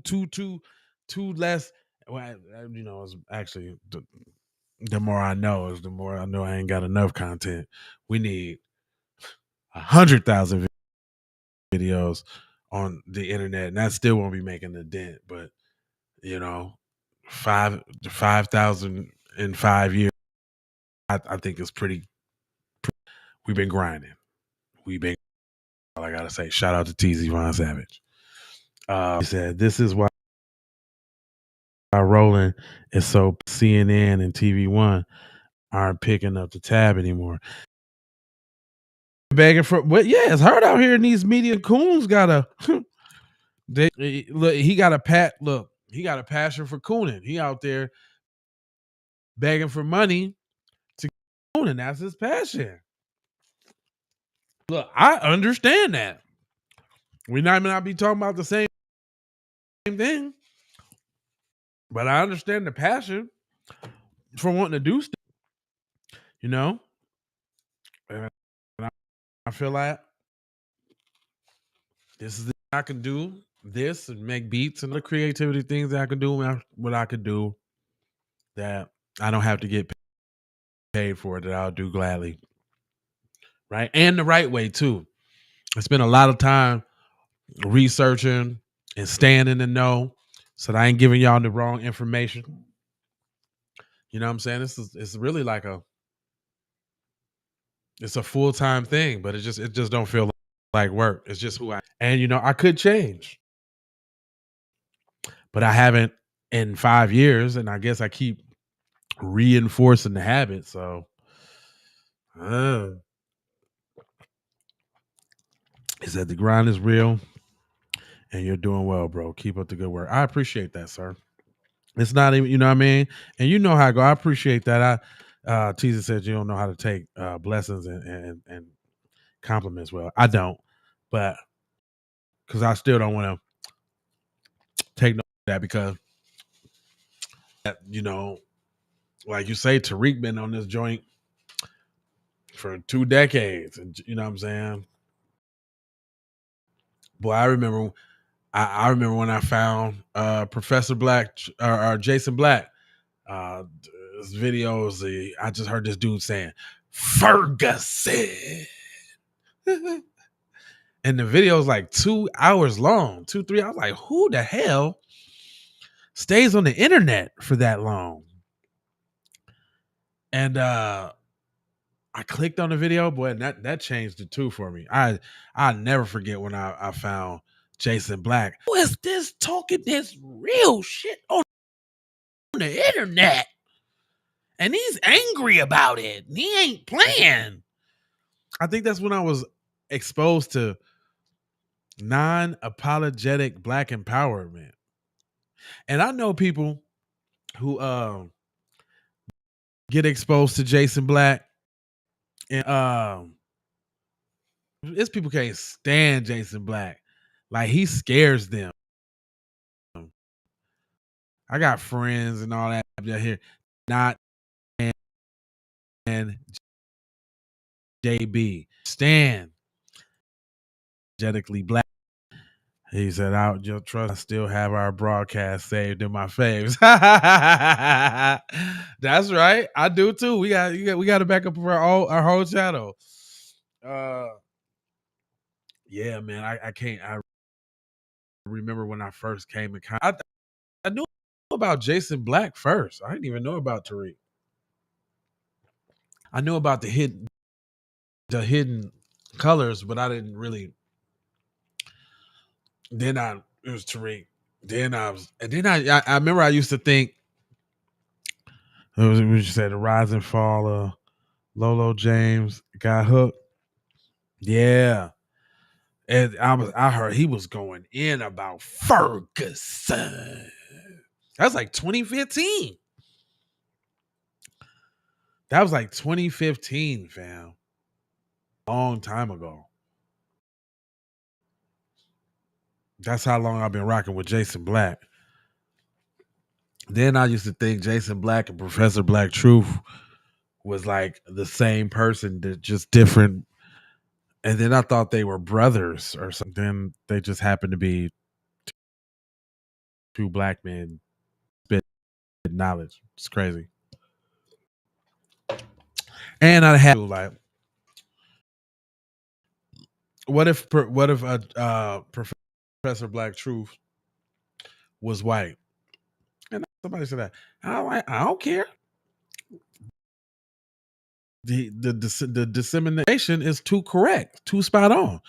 less. Well, it's actually the more I know is the more I know I ain't got enough content. We need 100,000 videos on the internet, and that still won't be making a dent. But 5,000 in 5 years, I think is pretty. We've been grinding. We've been. All I gotta say, shout out to TZ Von Savage. He said, "This is why Rolling is so CNN and TV One aren't picking up the tab anymore." Begging for what? Yeah, it's hard out here in these media. Coons got a look. He got a look. He got a passion for cooning. He out there begging for money to coon, and that's his passion. Look, I understand that. We might not be talking about the same thing, but I understand the passion for wanting to do stuff. And I feel like this is I can do this and make beats and the creativity things that I can do. What I could do that I don't have to get paid for, that I'll do gladly, right? And the right way too. I spent a lot of time researching and staying in the know, so that I ain't giving y'all the wrong information. You know what I'm saying? It's really like it's a full-time thing, but it just don't feel like work. It's just who I am. And I could change, but I haven't in 5 years, and I guess I keep reinforcing the habit. So is that the grind is real and you're doing well, bro. Keep up the good work. I appreciate that, sir. It's not even, you know what I mean? And you know how I go. I appreciate that. Teaser said you don't know how to take blessings and compliments. Well, I don't, but because I still don't want to take no that, because like you say, Tariq been on this joint for 2 decades, and you know what I'm saying? Boy, I remember when I found Professor Black or Jason Black. This videos, I just heard this dude saying Ferguson. And the video is like 2 hours long, 2-3 hours. Like, who the hell stays on the internet for that long? And I clicked on the video, boy, and that changed it too for me. I never forget when I found Jason Black. Who is this talking this real shit on the internet? And he's angry about it. And he ain't playing. I think that's when I was exposed to non-apologetic Black empowerment. And I know people who get exposed to Jason Black, and it's people can't stand Jason Black. Like, he scares them. I got friends and all that out here. Not and JB. Stan. Unapologetically black. He said, "Out your trust. I still have our broadcast saved in my faves." That's right. I do too. We got to back up our whole channel. Yeah, man. I can't. I remember when I first came in contact. I knew about Jason Black first. I didn't even know about Tariq. I knew about the hidden colors, but I didn't really. Then it was Tariq. Then I remember I used to think it was, we said the rise and fall of Lolo James got hooked. Yeah. And I heard he was going in about Ferguson. That was like 2015. That was like 2015, fam. Long time ago. That's how long I've been rocking with Jason Black. Then I used to think Jason Black and Professor Black Truth was like the same person, just different. And then I thought they were brothers or something. Then they just happened to be two black men spit knowledge. It's crazy. And I had like, what if Professor Black Truth was white? And somebody said that I don't care. The dissemination is too correct, too spot on.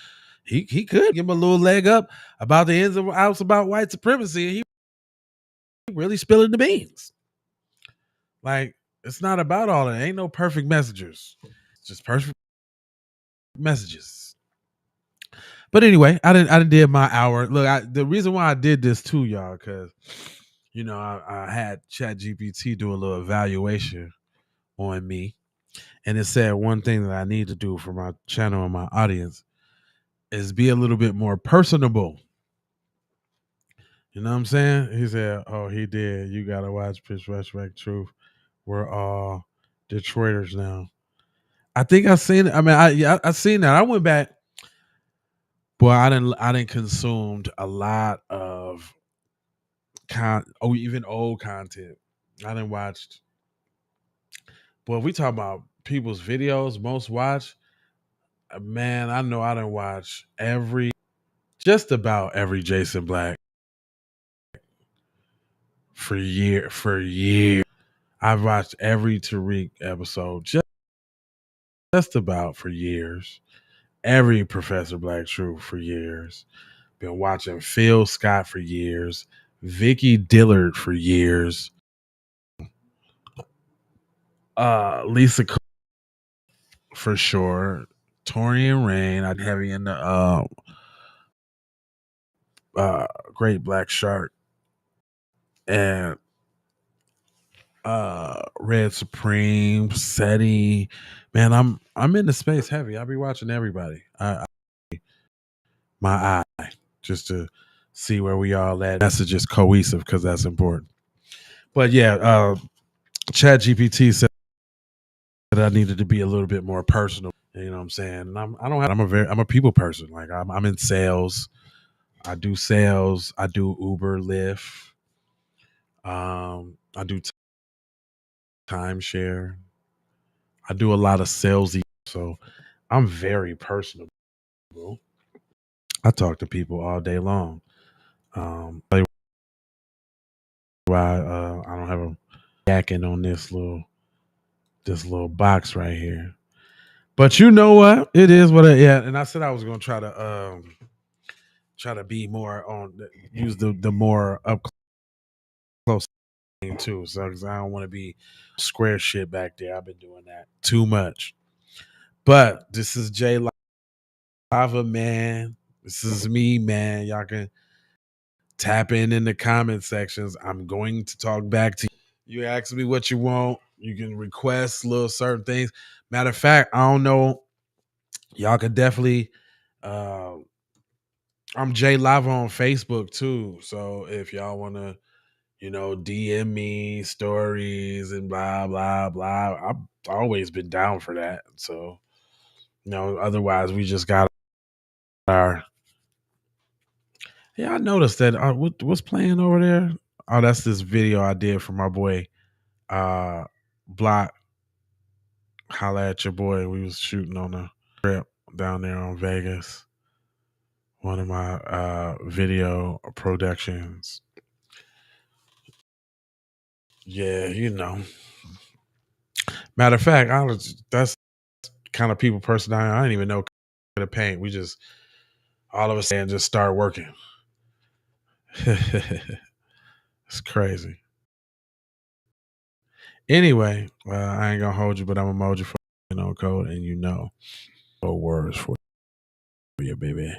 He could give him a little leg up about the ins and outs about white supremacy, and he really spilling the beans. Like, it's not about all that. Ain't no perfect messengers. It's just perfect messages. But anyway, I didn't did my hour. Look, the reason why I did this too, y'all, because I had ChatGPT do a little evaluation on me, and it said one thing that I need to do for my channel and my audience is be a little bit more personable. You know what I'm saying? He said, "Oh, he did. You gotta watch Pitch Respect Truth. We're all Detroiters now." I think I seen it. I mean, I seen that. I went back. Boy, I didn't consumed a lot of even old content. I didn't watched. Boy, we talk about people's videos most watched. Man, I know I didn't watch just about every Jason Black for years. I've watched every Tariq episode just about for years. Every Professor Black Truth for years. Been watching Phil Scott for years. Vicky Dillard for years. Lisa for sure. Torian Rain. I'd heavy in the Great Black Shark and Red Supreme, SETI. Man, I'm in the space heavy. I'll be watching everybody. My eye just to see where we all at. Message is cohesive because that's important. But yeah, Chat GPT said that I needed to be a little bit more personal. You know what I'm saying? And I'm a people person. Like I'm in sales. I do sales. I do Uber, Lyft. I do timeshare. I do a lot of salesy. So I'm very personable. I talk to people all day long. Why I don't have a yakking on this little box right here. But you know what? It is what it. Yeah, and I said I was gonna try to be more on use the more up close thing too. So because I don't want to be square shit back there. I've been doing that too much. But this is J Lava, man. This is me, man. Y'all can tap in the comment sections. I'm going to talk back to you. You ask me what you want. You can request little certain things. Matter of fact, I don't know. Y'all could definitely I'm J Lava on Facebook too. So if y'all want to DM me stories and blah, blah, blah. I've always been down for that. So, otherwise we just got our. Yeah, I noticed that. What's playing over there? Oh, that's this video I did for my boy, Block. Holla at your boy. We was shooting on a trip down there on Vegas. One of my video productions. Yeah, Matter of fact, that's kind of people personality. I didn't even know to paint. We just all of a sudden just start working. It's crazy. Anyway, I ain't gonna hold you, but I'm emoji for code, and 4 words for you, baby.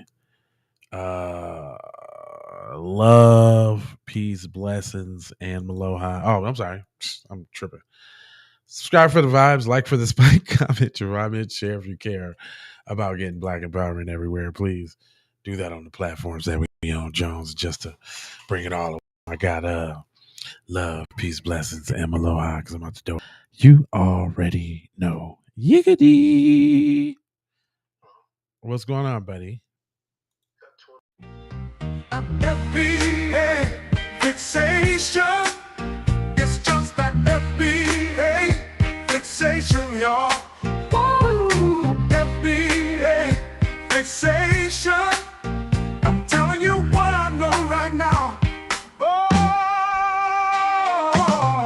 Love, peace, blessings, and aloha. Oh, I'm sorry, I'm tripping. Subscribe for the vibes, like for the spike, comment your comment, share if you care about getting Black empowerment everywhere. Please do that on the platforms that we on, Jones, just to bring it all. I got love, peace, blessings, and aloha because I'm out the door. You already know. Yiggity. What's going on, buddy? FBA fixation. It's just that FBA fixation, y'all. Woo! FBA fixation. I'm telling you what I know right now. Oh,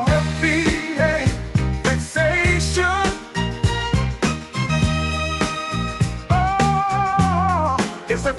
FBA fixation. Oh, it's a